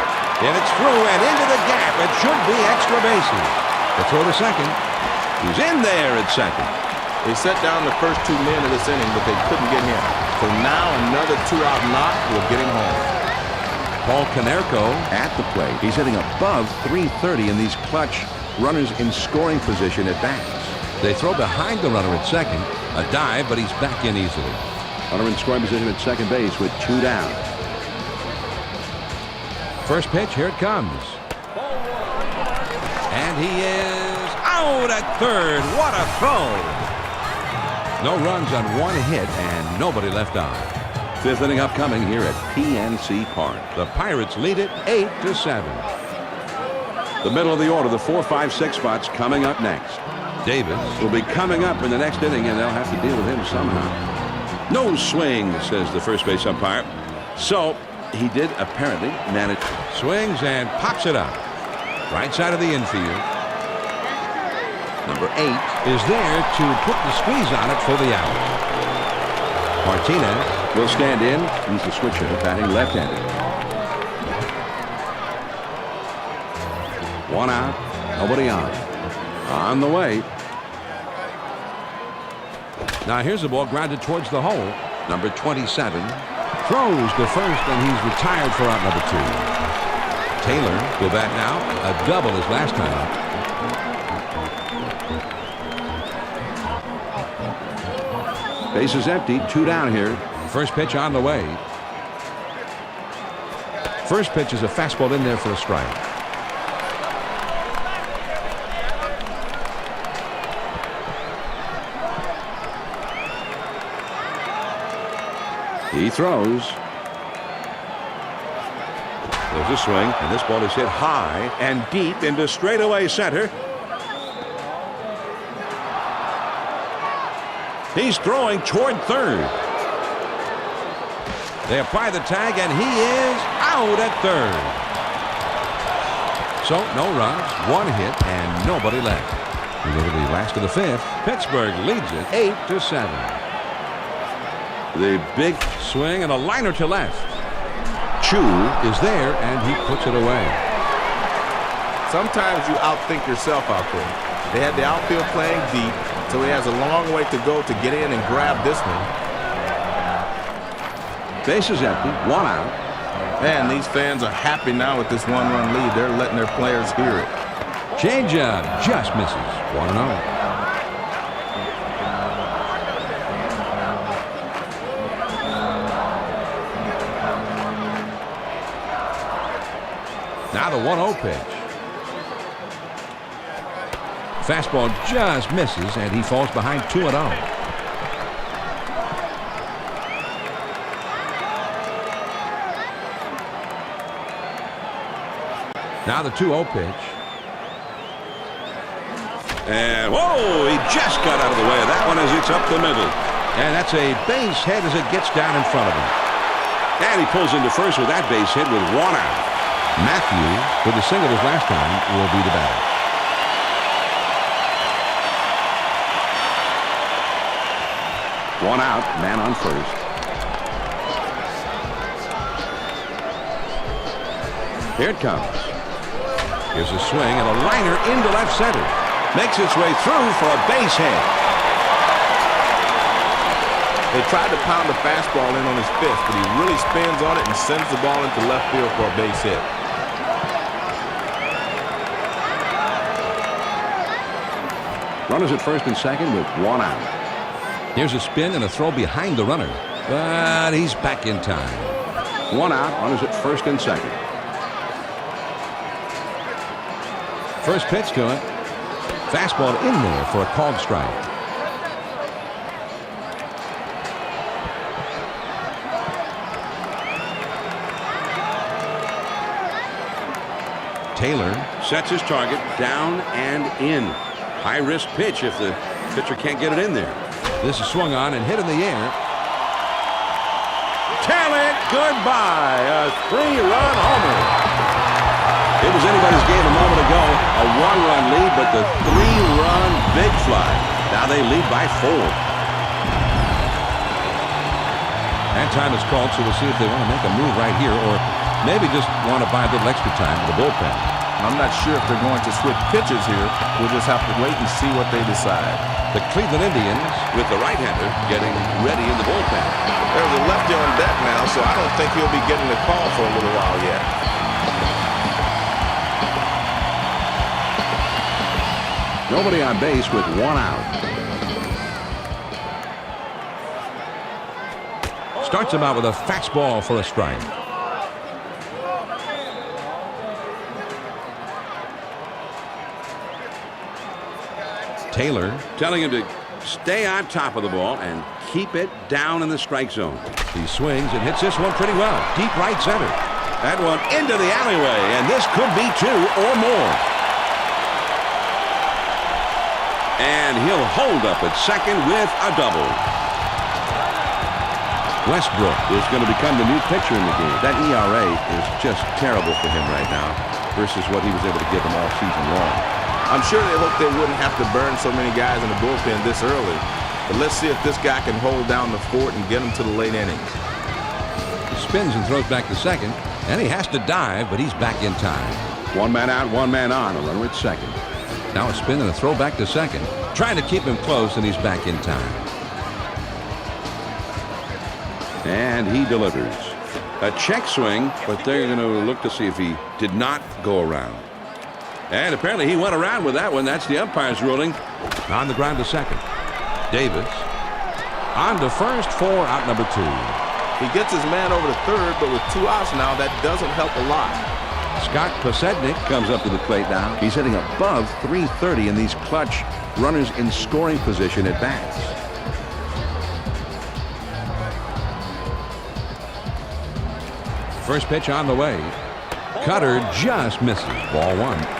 [SPEAKER 5] And it's through and into the gap. It should be extra bases. The throw to second.
[SPEAKER 3] He's in there at second.
[SPEAKER 4] They set down the first 2 men of this inning, but they couldn't get him. So now another 2-out knock will get him home.
[SPEAKER 5] Paul Konerko
[SPEAKER 3] At the plate, he's hitting above .330 in these clutch runners in scoring position at bats.
[SPEAKER 5] They throw behind the runner at second. A dive, but he's back in easily.
[SPEAKER 3] Runner in scoring position at second base with 2 down.
[SPEAKER 5] First pitch, here it comes. And he is out at third. What a throw. No runs on 1 hit and nobody left on.
[SPEAKER 3] 5th inning upcoming here at PNC Park.
[SPEAKER 5] The Pirates lead it 8-7.
[SPEAKER 3] The middle of the order, the 4, 5, 6 spots coming up next.
[SPEAKER 5] Davis
[SPEAKER 3] Will be coming up in the next inning, and they'll have to deal with him somehow. No swing, says the first base umpire. So he did apparently manage.
[SPEAKER 5] swings and pops it up. Right side of the infield.
[SPEAKER 3] Number 8
[SPEAKER 5] Is there to put the squeeze on it for the out. Martinez
[SPEAKER 3] will stand in. He's the switch hitter, batting left-handed. 1 out, nobody on. On the way.
[SPEAKER 5] Now here's the ball grounded towards the hole. Number 27 throws to first, and he's retired for out number 2. Taylor will bat now. A double his last time up.
[SPEAKER 3] Base is empty, 2 down here.
[SPEAKER 5] First pitch on the way. First pitch is a fastball in there for a strike.
[SPEAKER 3] He throws. There's a swing, and this ball is hit high and deep into straightaway center. He's throwing toward third.
[SPEAKER 5] They apply the tag, and he is out at third. So no runs, 1 hit, and nobody left. We go to the last of the 5th. Pittsburgh leads it 8-7.
[SPEAKER 3] The big
[SPEAKER 5] Swing and a liner to left.
[SPEAKER 3] chew.
[SPEAKER 5] Is there, and he puts it away.
[SPEAKER 4] Sometimes you outthink yourself out there. They had the outfield playing deep, so he has a long way to go to get in and grab this one.
[SPEAKER 3] Base is empty, 1 out.
[SPEAKER 4] Man, these fans are happy now with this 1-run lead. They're letting their players hear it.
[SPEAKER 5] Changeup just misses. 1-0. Now the 1-0 pitch. Fastball just misses, and he falls behind 2-0. Now the 2-0 pitch.
[SPEAKER 3] And whoa, he just got out of the way of that one as it's up the middle.
[SPEAKER 5] And that's a base hit as it gets down in front of him.
[SPEAKER 3] And he pulls into first with that base hit with 1 out.
[SPEAKER 5] Matthew, with the single his last time, will be the batter.
[SPEAKER 3] One out, man on first. Here it comes.
[SPEAKER 5] Here's a swing and a liner into left center.
[SPEAKER 3] Makes its way through for a base hit.
[SPEAKER 4] They tried to pound the fastball in on his fist, but he really spins on it and sends the ball into left field for a base hit.
[SPEAKER 3] Runners at first and second with 1 out.
[SPEAKER 5] Here's a spin and a throw behind the runner, but he's back in time.
[SPEAKER 3] 1 out, runners at first and second.
[SPEAKER 5] First pitch to it. Fastball in there for a called strike. Taylor
[SPEAKER 3] Sets his target down and in. High-risk pitch if the pitcher can't get it in there.
[SPEAKER 5] This is swung on and hit in the air.
[SPEAKER 3] Tell it goodbye. A 3-run homer. It was anybody's game a moment ago. A 1-run lead, but the 3-run big fly. Now they lead by 4.
[SPEAKER 5] And time is called, so we'll see if they want to make a move right here or maybe just want to buy a little extra time for the bullpen.
[SPEAKER 4] I'm not sure if they're going to switch pitches here. We'll just have to wait and see what they decide.
[SPEAKER 5] The Cleveland Indians
[SPEAKER 3] With the right-hander getting ready in the bullpen.
[SPEAKER 4] There's a lefty on deck now, so I don't think he'll be getting the call for a little while yet.
[SPEAKER 3] Nobody on base with 1 out.
[SPEAKER 5] starts him out with a fastball for a strike. Taylor
[SPEAKER 3] telling him to stay on top of the ball and keep it down in the strike zone.
[SPEAKER 5] He swings and hits this one pretty well. Deep right center.
[SPEAKER 3] That one into the alleyway, and this could be 2 or more. And he'll hold up at second with a double.
[SPEAKER 5] Westbrook
[SPEAKER 3] is going to become the new pitcher in the game. That ERA is just terrible for him right now versus what he was able to give them all season long.
[SPEAKER 4] I'm sure they hope they wouldn't have to burn so many guys in the bullpen this early. But let's see if this guy can hold down the fort and get him to the late innings.
[SPEAKER 5] He spins and throws back to second, and he has to dive, but he's back in time.
[SPEAKER 3] 1 man out, 1 man on. A runner at second.
[SPEAKER 5] Now a spin and a throw back to second, trying to keep him close, and he's back in time.
[SPEAKER 3] And he delivers. A check swing, but they're going to look to see if he did not go around. And apparently he went around with that one. That's the umpire's ruling.
[SPEAKER 5] On the ground to second. Davis on to first for out number 2.
[SPEAKER 4] He gets his man over to third, but with 2 outs now, that doesn't help a lot.
[SPEAKER 5] Scott Posednik
[SPEAKER 3] comes up to the plate now. He's hitting above .330 in these clutch runners in scoring position at bats.
[SPEAKER 5] First pitch on the way. Cutter just misses. Ball 1.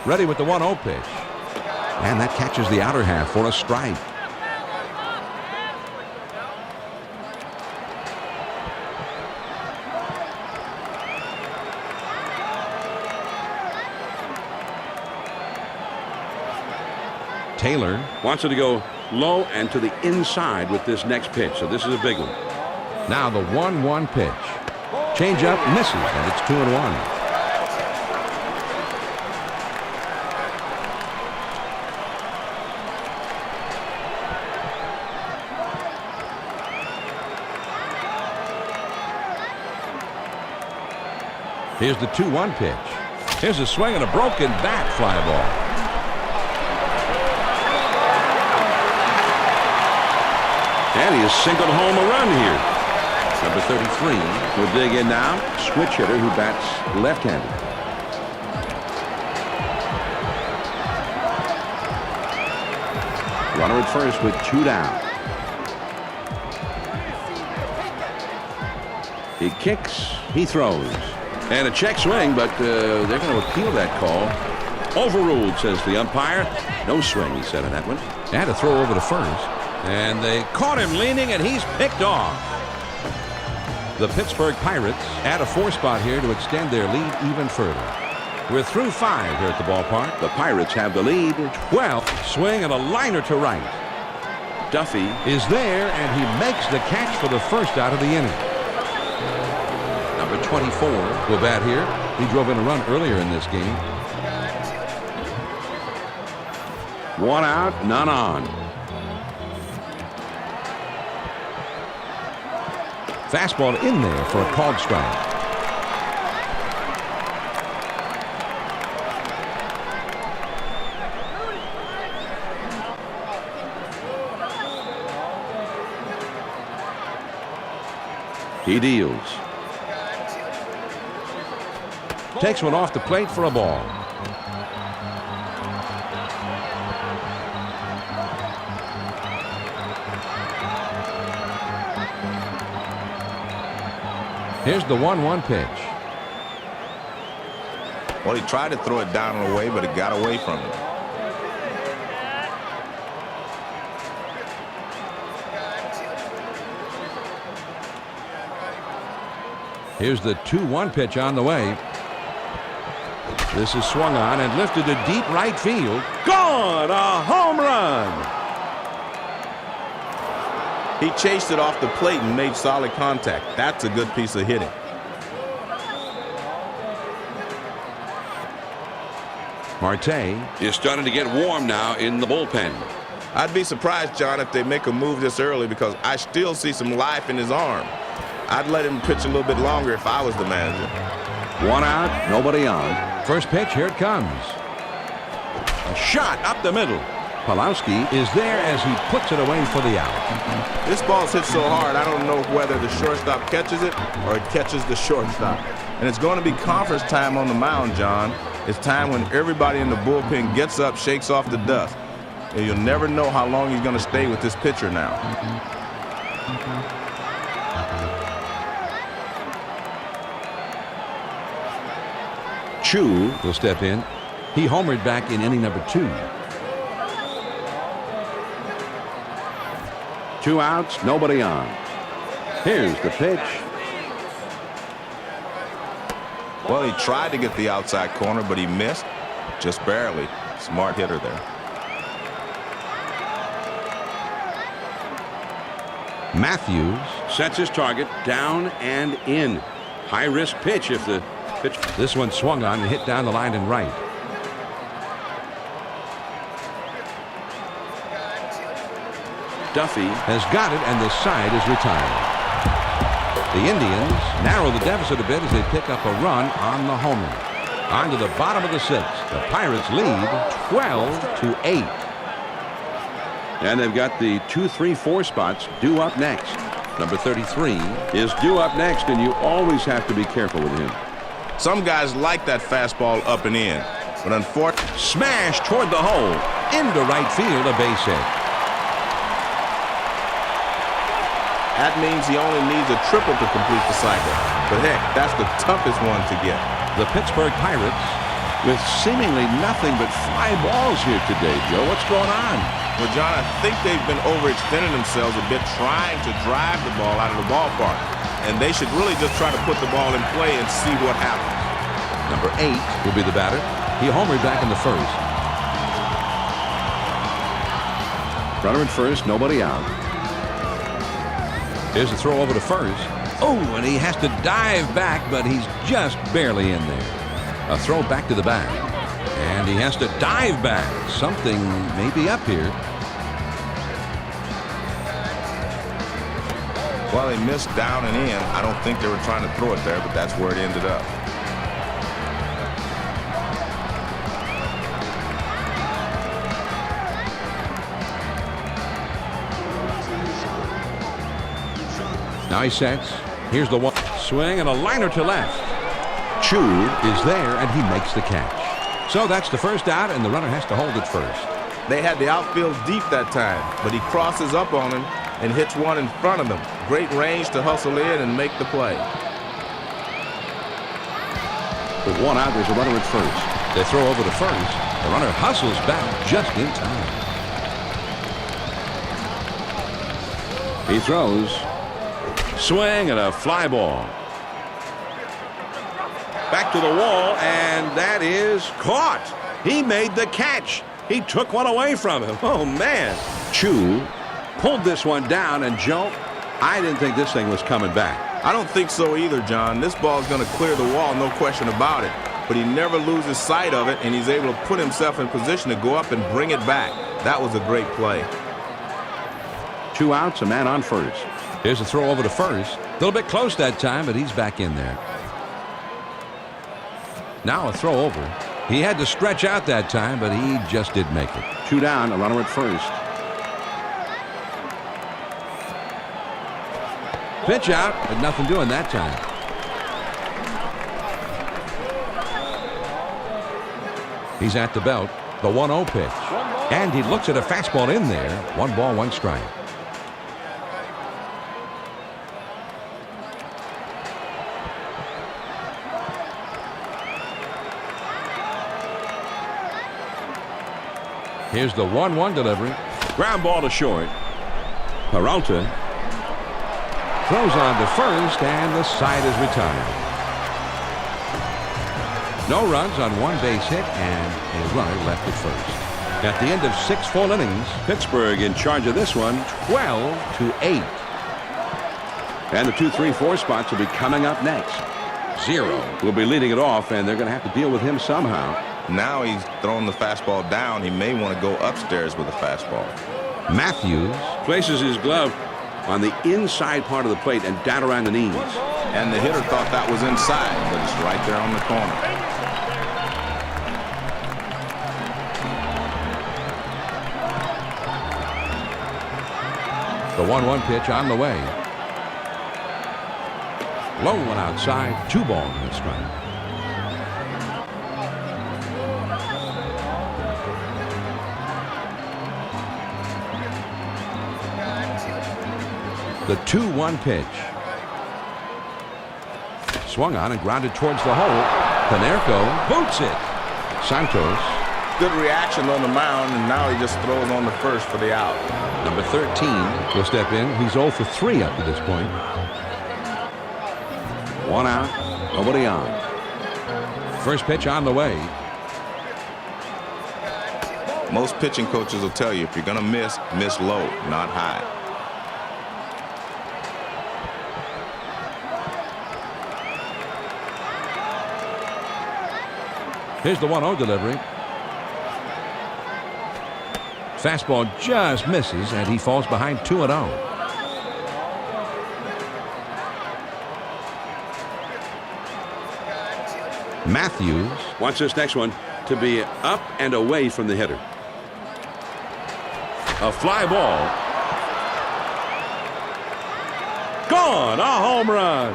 [SPEAKER 5] Ready with the 1-0 pitch. And that catches the outer half for a strike. Taylor
[SPEAKER 3] wants it to go low and to the inside with this next pitch. So this is a big one.
[SPEAKER 5] Now the 1-1 pitch. Change up misses, and it's 2-1. Here's the 2-1 pitch. Here's a swing and a broken bat fly ball.
[SPEAKER 3] And he has singled home a run here. Number 33 will dig in now. Switch hitter who bats left-handed. Runner at first with 2 down. He kicks, he throws. And a check swing, but they're going to appeal that call. Overruled, says the umpire. No swing, he said on that one.
[SPEAKER 5] And a throw over to first. And they caught him leaning, and he's picked off. The Pittsburgh Pirates add a 4 spot here to extend their lead even further. We're through 5 here at the ballpark.
[SPEAKER 3] The Pirates have the lead.
[SPEAKER 5] 12th swing and a liner to right.
[SPEAKER 3] Duffy
[SPEAKER 5] is there, and he makes the catch for the first out of the inning. Number 24 will bat here. He drove in a run earlier in this game.
[SPEAKER 3] 1 out, none on.
[SPEAKER 5] Fastball in there for a called strike.
[SPEAKER 3] He deals.
[SPEAKER 5] Takes one off the plate for a ball. Here's the 1-1 pitch.
[SPEAKER 4] Well, he tried to throw it down and away, but it got away from him.
[SPEAKER 5] Here's the 2-1 pitch on the way. This is swung on and lifted to deep right field. Gone! A home run!
[SPEAKER 4] He chased it off the plate and made solid contact. That's a good piece of hitting.
[SPEAKER 5] Marte
[SPEAKER 3] is starting to get warm now in the bullpen.
[SPEAKER 4] I'd be surprised, John, if they make a move this early because I still see some life in his arm. I'd let him pitch a little bit longer if I was the manager.
[SPEAKER 3] 1 out, nobody on.
[SPEAKER 5] First pitch, here it comes. A shot up the middle. Pulowski is there as he puts it away for the out.
[SPEAKER 4] This ball's hit so hard, I don't know whether the shortstop catches it or it catches the shortstop. And it's going to be conference time on the mound, John. It's time when everybody in the bullpen gets up, shakes off the dust. And you'll never know how long he's going to stay with this pitcher now.
[SPEAKER 5] Chu will step in. He homered back in inning number 2.
[SPEAKER 3] 2 outs, nobody on. Here's the pitch.
[SPEAKER 4] Well, he tried to get the outside corner, but he missed. Just barely. Smart hitter there.
[SPEAKER 5] Matthews
[SPEAKER 3] Sets his target down and in. High risk pitch if the pitch.
[SPEAKER 5] This one swung on and hit down the line and right.
[SPEAKER 3] Duffy
[SPEAKER 5] Has got it, and the side is retired. The Indians narrow the deficit a bit as they pick up a run on the homer. On to the bottom of the 6th. The Pirates lead 12-8.
[SPEAKER 3] And they've got the 2, 3, 4 spots due up next. Number 33 is due up next, and you always have to be careful with him.
[SPEAKER 4] Some guys like that fastball up and in, but unfortunately,
[SPEAKER 5] Smash toward the hole. Into right field, a base hit.
[SPEAKER 4] that means he only needs a triple to complete the cycle. But heck, that's the toughest one to get.
[SPEAKER 5] The Pittsburgh Pirates
[SPEAKER 3] With seemingly nothing but fly balls here today, Joe. What's going on?
[SPEAKER 4] Well, John, I think they've been overextending themselves a bit trying to drive the ball out of the ballpark. And they should really just try to put the ball in play and see what happens.
[SPEAKER 5] Number 8 will be the batter. He homered back in the first.
[SPEAKER 3] Runner at first, nobody out.
[SPEAKER 5] Here's a throw over to first. Oh, and he has to dive back, but he's just barely in there. A throw back to the back. And he has to dive back. Something may be up here.
[SPEAKER 4] Well, he missed down and in. I don't think they were trying to throw it there, but that's where it ended up.
[SPEAKER 5] Now he sets. Here's the one. Swing and a liner to left. Chu is there, and he makes the catch. So that's the first out, and the runner has to hold it first.
[SPEAKER 4] They had the outfield deep that time, but he crosses up on him and hits one in front of them. Great range to hustle in and make the play.
[SPEAKER 3] With one out, there's a runner at first.
[SPEAKER 5] They throw over to first. The runner hustles back just in time.
[SPEAKER 3] He throws. Swing and a fly ball. Back to the wall, and that is caught. He made the catch. He took one away from him. Oh, man. Chu pulled this one down, and Joe, I didn't think this thing was coming back.
[SPEAKER 4] I don't think so either, John. This ball is going to clear the wall, no question about it. But he never loses sight of it, and he's able to put himself in position to go up and bring it back. That was a great play.
[SPEAKER 3] 2 outs, a man on first.
[SPEAKER 5] Here's a throw over to first. A little bit close that time, but he's back in there. Now a throw over. He had to stretch out that time, but he just did make it.
[SPEAKER 3] 2 down, a runner at first.
[SPEAKER 5] Pitch out, but nothing doing that time. He's at the belt. The 1-0 pitch. And he looks at a fastball in there. 1 ball, 1 strike. Here's the 1-1 delivery.
[SPEAKER 3] Ground ball to short. Peralta
[SPEAKER 5] Throws on to first, and the side is retired. No runs on 1 base hit, and a runner left at first. At the end of 6 full innings,
[SPEAKER 3] Pittsburgh in charge of this one,
[SPEAKER 5] 12-8.
[SPEAKER 3] and the 2, 3, 4 spots will be coming up next. Zero will be leading it off, and they're going to have to deal with him somehow.
[SPEAKER 4] Now he's throwing the fastball down. He may want to go upstairs with the fastball.
[SPEAKER 5] Matthews
[SPEAKER 3] Places his glove on the inside part of the plate and down around the knees.
[SPEAKER 4] And the hitter thought that was inside, but it's right there on the corner.
[SPEAKER 5] The 1-1 pitch on the way. Low one outside. 2 balls and a strike. The 2-1 pitch. Swung on and grounded towards the hole. Panerco boots it. Santos.
[SPEAKER 4] Good reaction on the mound, and now he just throws on the first for the out.
[SPEAKER 5] Number 13 will step in. He's 0 for 3 up to this point.
[SPEAKER 3] 1 out, nobody on.
[SPEAKER 5] First pitch on the way.
[SPEAKER 4] Most pitching coaches will tell you if you're going to miss low, not high.
[SPEAKER 5] Here's the 1-0 delivery. Fastball just misses, and he falls behind 2-0. Matthews
[SPEAKER 3] Wants this next one to be up and away from the hitter. A fly ball. Gone. A home run.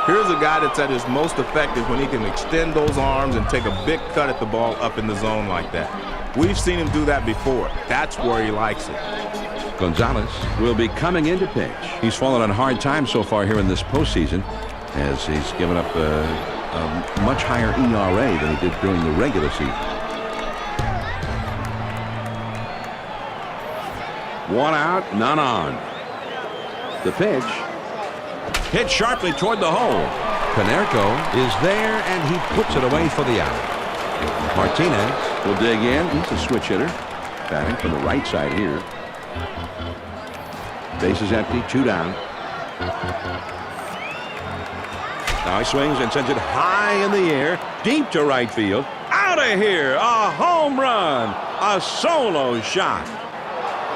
[SPEAKER 4] Here's a guy that's at his most effective when he can extend those arms and take a big cut at the ball up in the zone like that. We've seen him do that before. That's where he likes it.
[SPEAKER 5] Gonzalez
[SPEAKER 3] Will be coming in to pitch. He's fallen on hard times so far here in this postseason, as he's given up a much higher ERA than he did during the regular season. 1 out, none on. The pitch. Hit sharply toward the hole.
[SPEAKER 5] Panerco is there, and he puts it away for the out. Martinez
[SPEAKER 3] Will dig in. He's a switch hitter. Batting from the right side here. Base is empty. 2 down. Now he swings and sends it high in the air. Deep to right field. Out of here. A home run. A solo shot.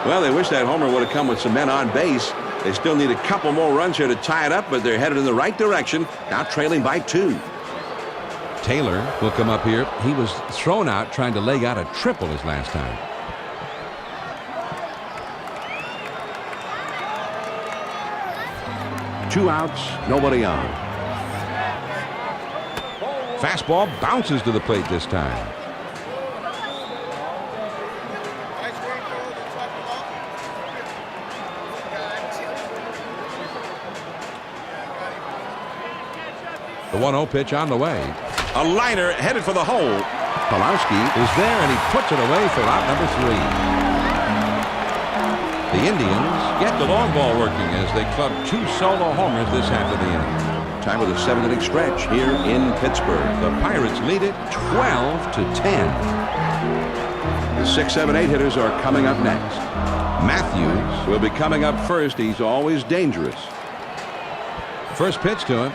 [SPEAKER 3] Well, they wish that homer would have come with some men on base. They still need a couple more runs here to tie it up, but they're headed in the right direction. Now trailing by 2.
[SPEAKER 5] Taylor will come up here. He was thrown out trying to leg out a triple his last time.
[SPEAKER 3] Two outs, nobody on.
[SPEAKER 5] Fastball bounces to the plate this time. The 1-0 pitch on the way.
[SPEAKER 3] A liner headed for the hole.
[SPEAKER 5] Pulowski is there, and he puts it away for out number 3. The Indians get the long ball working as they club 2 solo homers this half of the inning.
[SPEAKER 3] Time of the 7th-inning stretch here in Pittsburgh.
[SPEAKER 5] The Pirates lead it 12-10.
[SPEAKER 3] The 6, 7, 8 hitters are coming up next.
[SPEAKER 5] Matthews
[SPEAKER 3] Will be coming up first. He's always dangerous.
[SPEAKER 5] first pitch to him.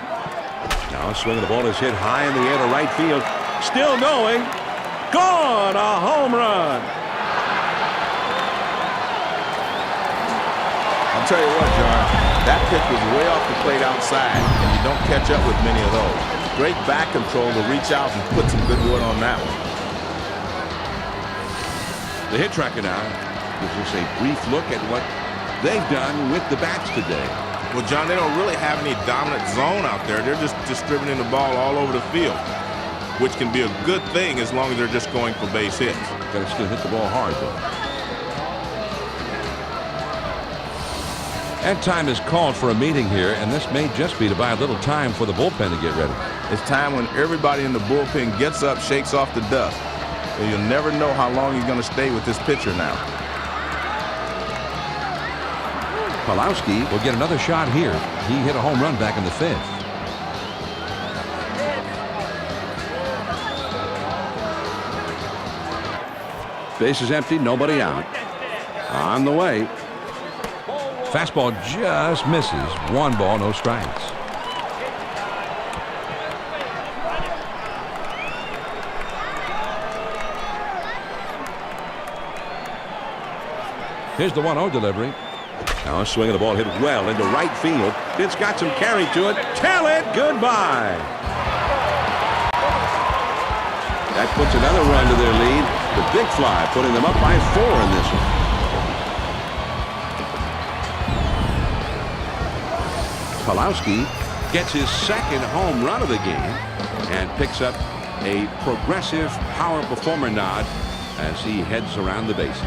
[SPEAKER 3] Now a swing of the ball is hit high in the air to right field. Still going. Gone. A home run.
[SPEAKER 4] I'll tell you what, John, that pitch was way off the plate outside, and you don't catch up with many of those. Great back control to reach out and put some good wood on that one.
[SPEAKER 3] The hit tracker now. Gives us a brief look at what they've done with the bats today.
[SPEAKER 4] Well, John, they don't really have any dominant zone out there. They're just distributing the ball all over the field, which can be a good thing as long as they're just going for base hits.
[SPEAKER 3] Got to still hit the ball hard, though.
[SPEAKER 5] And time is called for a meeting here, and this may just be to buy a little time for the bullpen to get ready.
[SPEAKER 4] It's time when everybody in the bullpen gets up, shakes off the dust. So you'll never know how long you're going to stay with this pitcher now.
[SPEAKER 5] Pulowski will get another shot here. He hit a home run back in the 5th.
[SPEAKER 3] Base is empty, nobody out. On the way.
[SPEAKER 5] Fastball just misses. 1 ball, no strikes. Here's the 1-0 delivery.
[SPEAKER 3] Now a swing of the ball hit well into right field. It's got some carry to it. Tell it goodbye. That puts another run to their lead. The big fly putting them up by 4 in this one. Pulowski gets his 2nd home run of the game and picks up a progressive power performer nod as he heads around the bases.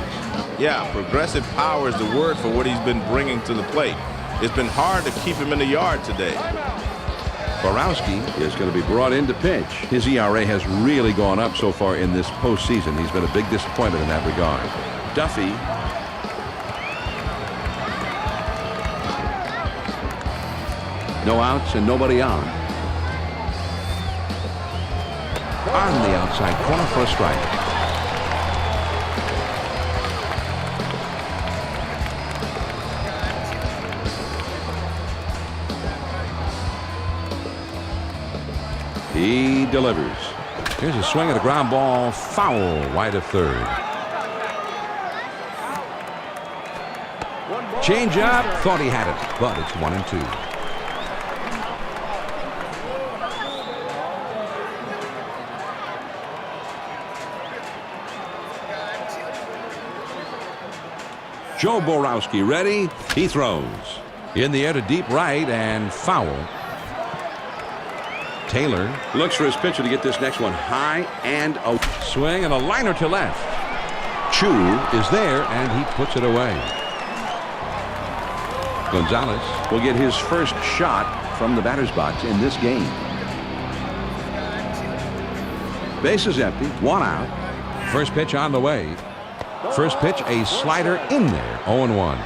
[SPEAKER 4] Yeah, progressive power is the word for what he's been bringing to the plate. It's been hard to keep him in the yard today.
[SPEAKER 3] Borowski is going to be brought in to pitch. His ERA has really gone up so far in this postseason. He's been a big disappointment in that regard. Duffy. No outs and nobody on. On the outside corner for a strike. He delivers.
[SPEAKER 5] Here's a swing at a ground ball, foul, wide of 3rd. Change up, thought he had it, but it's 1-2.
[SPEAKER 3] Joe Borowski ready. He throws.
[SPEAKER 5] In the air to deep right and foul. Taylor
[SPEAKER 3] Looks for his pitcher to get this next one high and a
[SPEAKER 5] swing and a liner to left.
[SPEAKER 3] Chu
[SPEAKER 5] Is there and he puts it away. Gonzalez
[SPEAKER 3] will get his first shot from the batter's box in this game. Base is empty. 1 out.
[SPEAKER 5] First pitch on the way. First pitch, a slider in there. 0-1.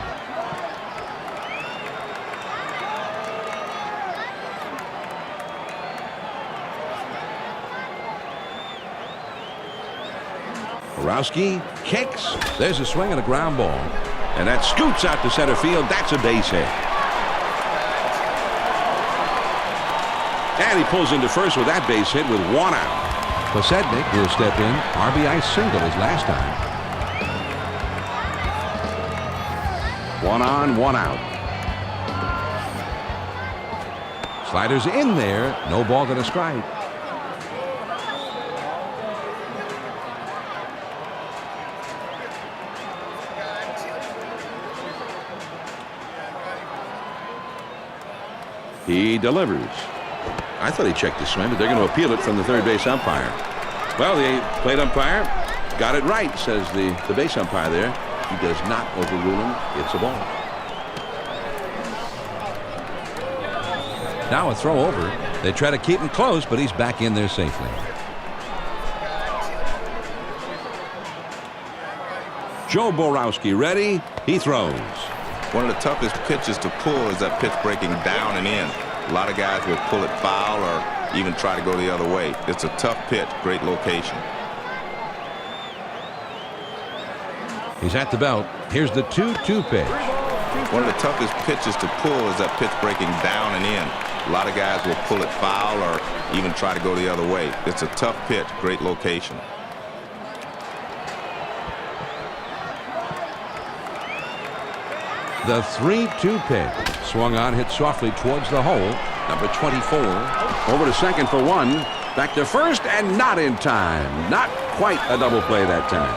[SPEAKER 3] Borowski kicks.
[SPEAKER 5] There's a swing and a ground ball.
[SPEAKER 3] And that scoots out to center field. That's a base hit. And he pulls into first with that base hit with 1 out.
[SPEAKER 5] Posednik will step in. RBI single his last time.
[SPEAKER 3] 1 on, 1 out.
[SPEAKER 5] Sliders in there. No ball to the strike.
[SPEAKER 3] He delivers. I thought he checked the swing, but they're going to appeal it from the third base umpire. Well, the plate umpire got it right, says the base umpire there. He does not overrule him. It's a ball.
[SPEAKER 5] Now a throw over. They try to keep him close, but he's back in there safely.
[SPEAKER 3] Joe Borowski ready. He throws.
[SPEAKER 4] One of the toughest pitches to pull is that pitch breaking down and in. A lot of guys will pull it foul or even try to go the other way. It's a tough pitch, great location.
[SPEAKER 5] He's at the belt. Here's the 2-2 pitch.
[SPEAKER 4] One of the toughest pitches to pull is that pitch breaking down and in. A lot of guys will pull it foul or even try to go the other way. It's a tough pitch, great location.
[SPEAKER 5] The 3-2 pitch. Swung on, hit softly towards the hole. Number 24.
[SPEAKER 3] Over to second for 1. Back to first and not in time. Not quite a double play that time.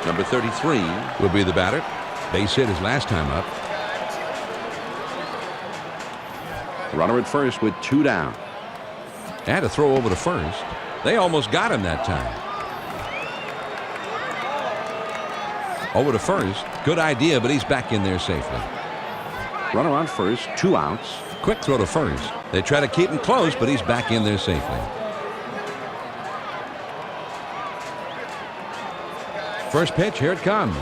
[SPEAKER 5] Number 33 will be the batter. Base hit his last time up.
[SPEAKER 3] Runner at first with 2 down.
[SPEAKER 5] And a throw over to first. They almost got him that time. Over to first. Good idea, but he's back in there safely.
[SPEAKER 3] Runner on first, 2 outs.
[SPEAKER 5] Quick throw to first. They try to keep him close, but he's back in there safely. First pitch, here it comes.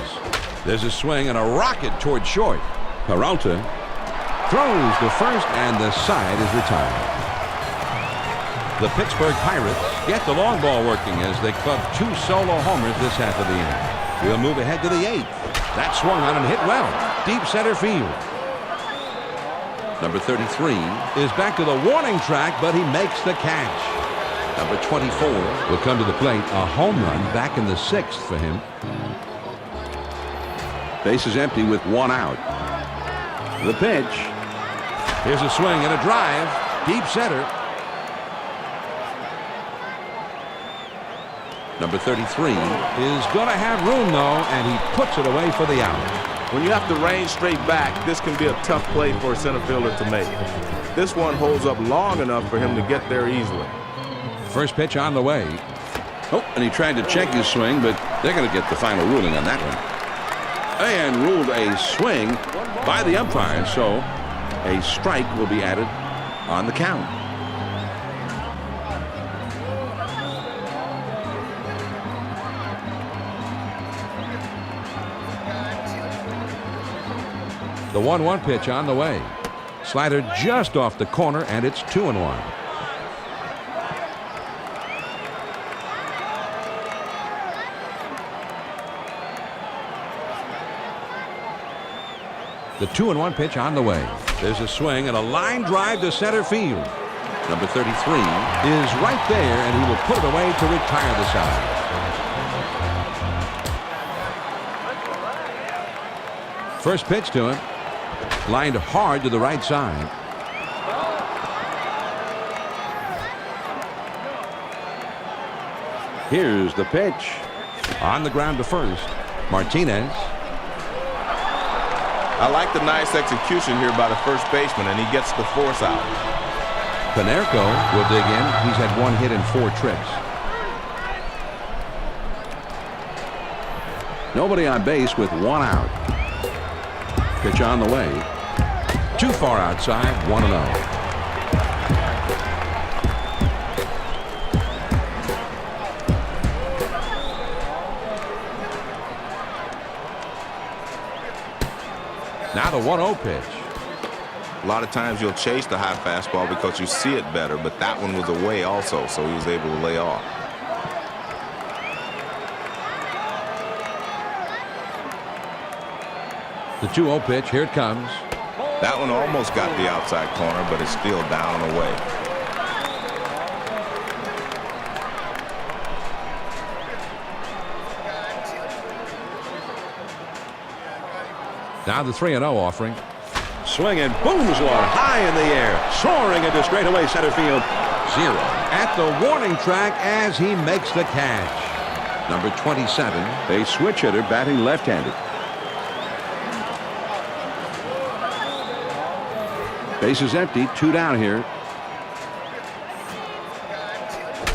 [SPEAKER 5] There's a swing and a rocket toward short.
[SPEAKER 3] Peralta
[SPEAKER 5] Throws to first, and the side is retired. The Pittsburgh Pirates get the long ball working as they club 2 solo homers this half of the inning. We'll move ahead to the 8th. That swung on and hit well. Deep center field. Number 33 is back to the warning track, but he makes the catch. Number 24 will come to the plate. A home run back in the 6th for him.
[SPEAKER 3] Base is empty with 1 out. The pitch.
[SPEAKER 5] Here's a swing and a drive. Deep center. Number 33 is going to have room, though, and he puts it away for the out.
[SPEAKER 4] When you have to range straight back, this can be a tough play for a center fielder to make. This one holds up long enough for him to get there easily.
[SPEAKER 5] First pitch on the way.
[SPEAKER 3] Oh, and he tried to check his swing, but they're going to get the final ruling on that one. And ruled a swing by the umpire, so a strike will be added on the count.
[SPEAKER 5] The 1-1 pitch on the way. Slider just off the corner, and it's 2-1. The 2-1 pitch on the way. There's a swing and a line drive to center field. Number 33 is right there, and he will put it away to retire the side. First pitch to him. Lined hard to the right side.
[SPEAKER 3] Here's the pitch.
[SPEAKER 5] On the ground to first. Martinez.
[SPEAKER 4] I like the nice execution here by the first baseman, and he gets the force out.
[SPEAKER 5] Panerco will dig in. He's had 1 hit in 4 trips.
[SPEAKER 3] Nobody on base with 1 out. Pitch on the way.
[SPEAKER 5] Too far outside, 1-0. Now the 1-0 pitch.
[SPEAKER 4] A lot of times you'll chase the high fastball because you see it better, but that one was away also, so he was able to lay off.
[SPEAKER 5] The 2-0 pitch, here it comes.
[SPEAKER 4] That one almost got the outside corner, but it's still down and away.
[SPEAKER 5] Now the 3-0 offering.
[SPEAKER 3] Swing and booms one high in the air, soaring into straightaway center field.
[SPEAKER 5] 0 at the warning track as he makes the catch. Number 27.
[SPEAKER 3] A switch hitter batting left-handed. Base is empty, 2 down here.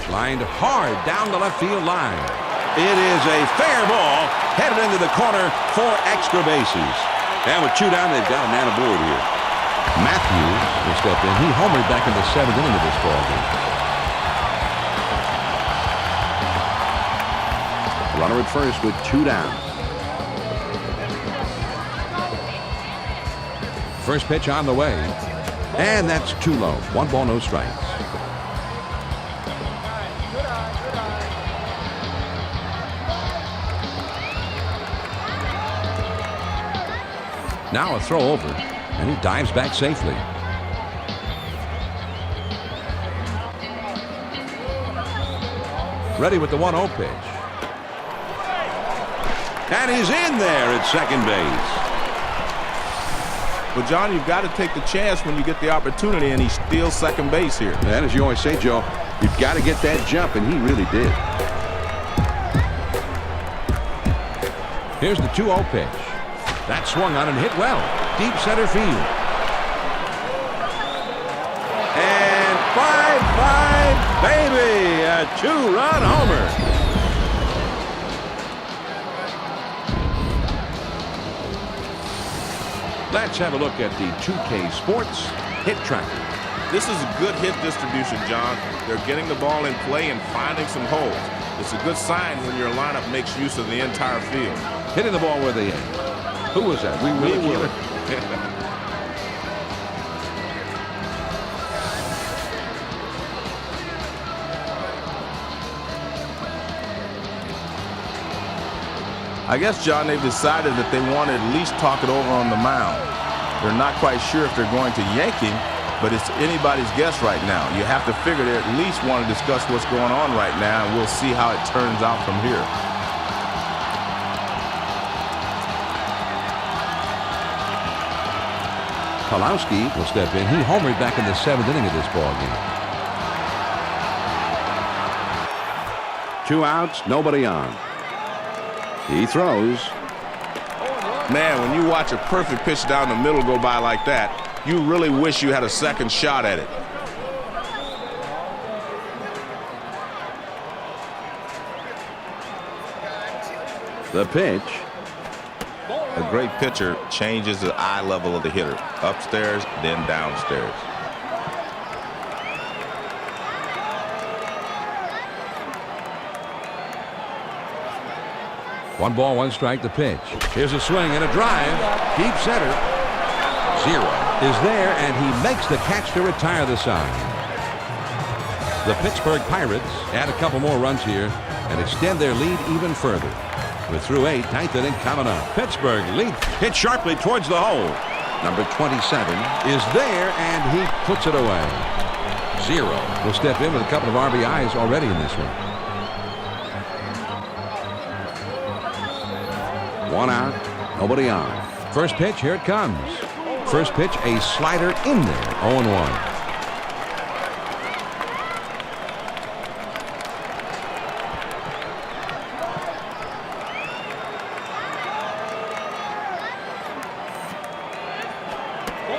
[SPEAKER 5] Lined hard down the left field line.
[SPEAKER 3] It is a fair ball headed into the corner for extra bases. And with 2 down, they've got a man aboard here.
[SPEAKER 5] Matthews will step in. He homered back in the 7th inning of this ball game.
[SPEAKER 3] Runner at first with 2 down.
[SPEAKER 5] First pitch on the way. And that's too low. 1 ball, no strikes. Now a throw over, and he dives back safely. Ready with the 1-0 pitch.
[SPEAKER 3] And he's in there at second base.
[SPEAKER 4] Well, John, you've got to take the chance when you get the opportunity, and he steals second base here.
[SPEAKER 3] And as you always say, Joe, you've got to get that jump, and he really did.
[SPEAKER 5] Here's the 2-0 pitch. That swung on and hit well. Deep center field.
[SPEAKER 3] And 5-5, baby! A 2-run homer. Let's have a look at the 2K Sports hit tracker.
[SPEAKER 4] This is a good hit distribution, John. They're getting the ball in play and finding some holes. It's a good sign when your lineup makes use of the entire field.
[SPEAKER 3] Hitting the ball where they aim. Who was that? We will.
[SPEAKER 4] I guess, John, they've decided that they want to at least talk it over on the mound. They're not quite sure if they're going to yank him, but it's anybody's guess right now. You have to figure they at least want to discuss what's going on right now, and we'll see how it turns out from here.
[SPEAKER 5] Kalowski will step in. He homered back in the 7th inning of this ball game.
[SPEAKER 3] 2 outs, nobody on. He throws.
[SPEAKER 4] Man, when you watch a perfect pitch down the middle go by like that, you really wish you had a second shot at it.
[SPEAKER 3] The pitch.
[SPEAKER 4] A great pitcher changes the eye level of the hitter. Upstairs, then downstairs.
[SPEAKER 5] One ball, one strike, the pitch. Here's a swing and a drive. Deep center. Zero is there, and he makes the catch to retire the side. The Pittsburgh Pirates add a couple more runs here and extend their lead even further. We're through 8, 9th inning coming up. Pittsburgh lead hit sharply towards the hole. Number 27 is there, and he puts it away. Zero will step in with a couple of RBIs already in this one.
[SPEAKER 3] 1 out, nobody on.
[SPEAKER 5] First pitch, here it comes. First pitch, a slider in there. 0-1.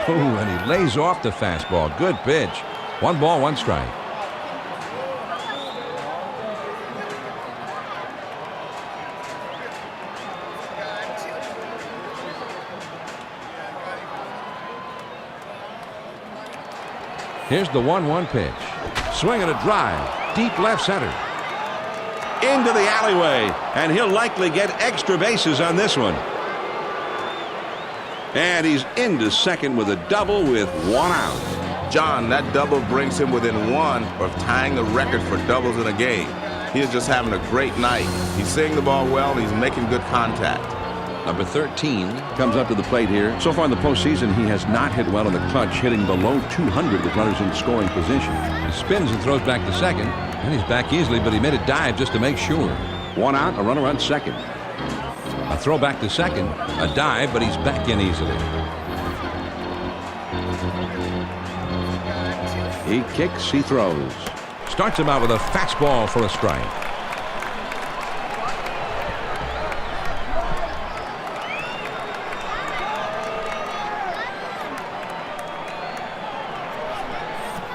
[SPEAKER 5] Ooh, and he lays off the fastball. Good pitch. 1 ball, 1 strike. Here's the 1-1 pitch. Swing and a drive. Deep left center.
[SPEAKER 3] Into the alleyway, and he'll likely get extra bases on this one. And he's into second with a double with 1 out.
[SPEAKER 4] John, that double brings him within 1 of tying the record for doubles in a game. He is just having a great night. He's seeing the ball well, and he's making good contact.
[SPEAKER 3] Number 13 comes up to the plate here. So far in the postseason, he has not hit well in the clutch, hitting below 200 with runners in scoring position.
[SPEAKER 5] He spins and throws back to second, and he's back easily, but he made a dive just to make sure.
[SPEAKER 3] 1 out, a runner on second.
[SPEAKER 5] A throw back to second, a dive, but he's back in easily.
[SPEAKER 3] He kicks, he throws.
[SPEAKER 5] Starts him out with a fastball for a strike.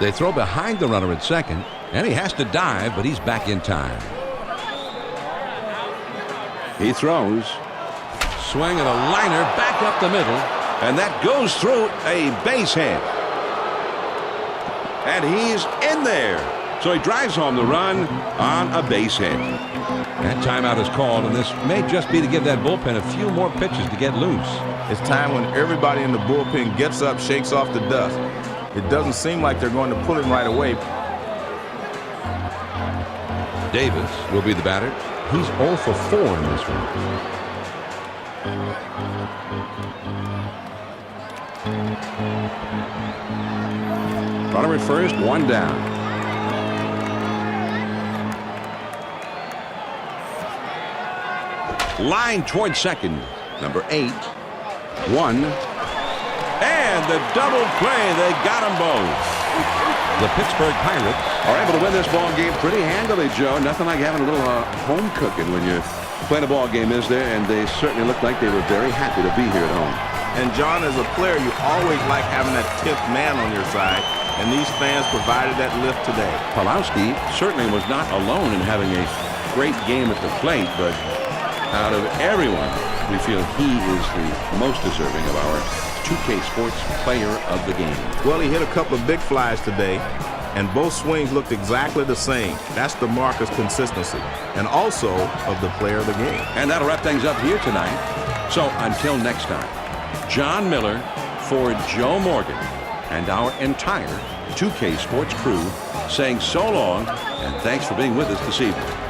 [SPEAKER 5] They throw behind the runner at second, and he has to dive, but he's back in time.
[SPEAKER 3] He throws.
[SPEAKER 5] Swing and a liner back up the middle.
[SPEAKER 3] And that goes through a base hit. And he's in there. So he drives home the run on a base hit.
[SPEAKER 5] That timeout is called, and this may just be to give that bullpen a few more pitches to get loose.
[SPEAKER 4] It's time when everybody in the bullpen gets up, shakes off the dust. It doesn't seem like they're going to pull him right away.
[SPEAKER 5] Davis will be the batter. He's 0 for 4 in this one.
[SPEAKER 3] Runner at first, 1 down. Line toward second. Number 8. 1. And the double play. They got them both.
[SPEAKER 5] The Pittsburgh Pirates
[SPEAKER 3] are able to win this ball game pretty handily, Joe. Nothing like having a little home cooking when you're playing a ball game, is there? And they certainly looked like they were very happy to be here at home.
[SPEAKER 4] And John, as a player, you always like having that 10th man on your side, and these fans provided that lift today.
[SPEAKER 3] Pawlowski certainly was not alone in having a great game at the plate, but out of everyone, we feel he is the most deserving of our 2K Sports Player of the Game.
[SPEAKER 4] Well, he hit a couple of big flies today, and both swings looked exactly the same. That's the mark of consistency, and also of the player of the game.
[SPEAKER 3] And that'll wrap things up here tonight. So until next time, John Miller for Joe Morgan and our entire 2K Sports crew saying so long and thanks for being with us this evening.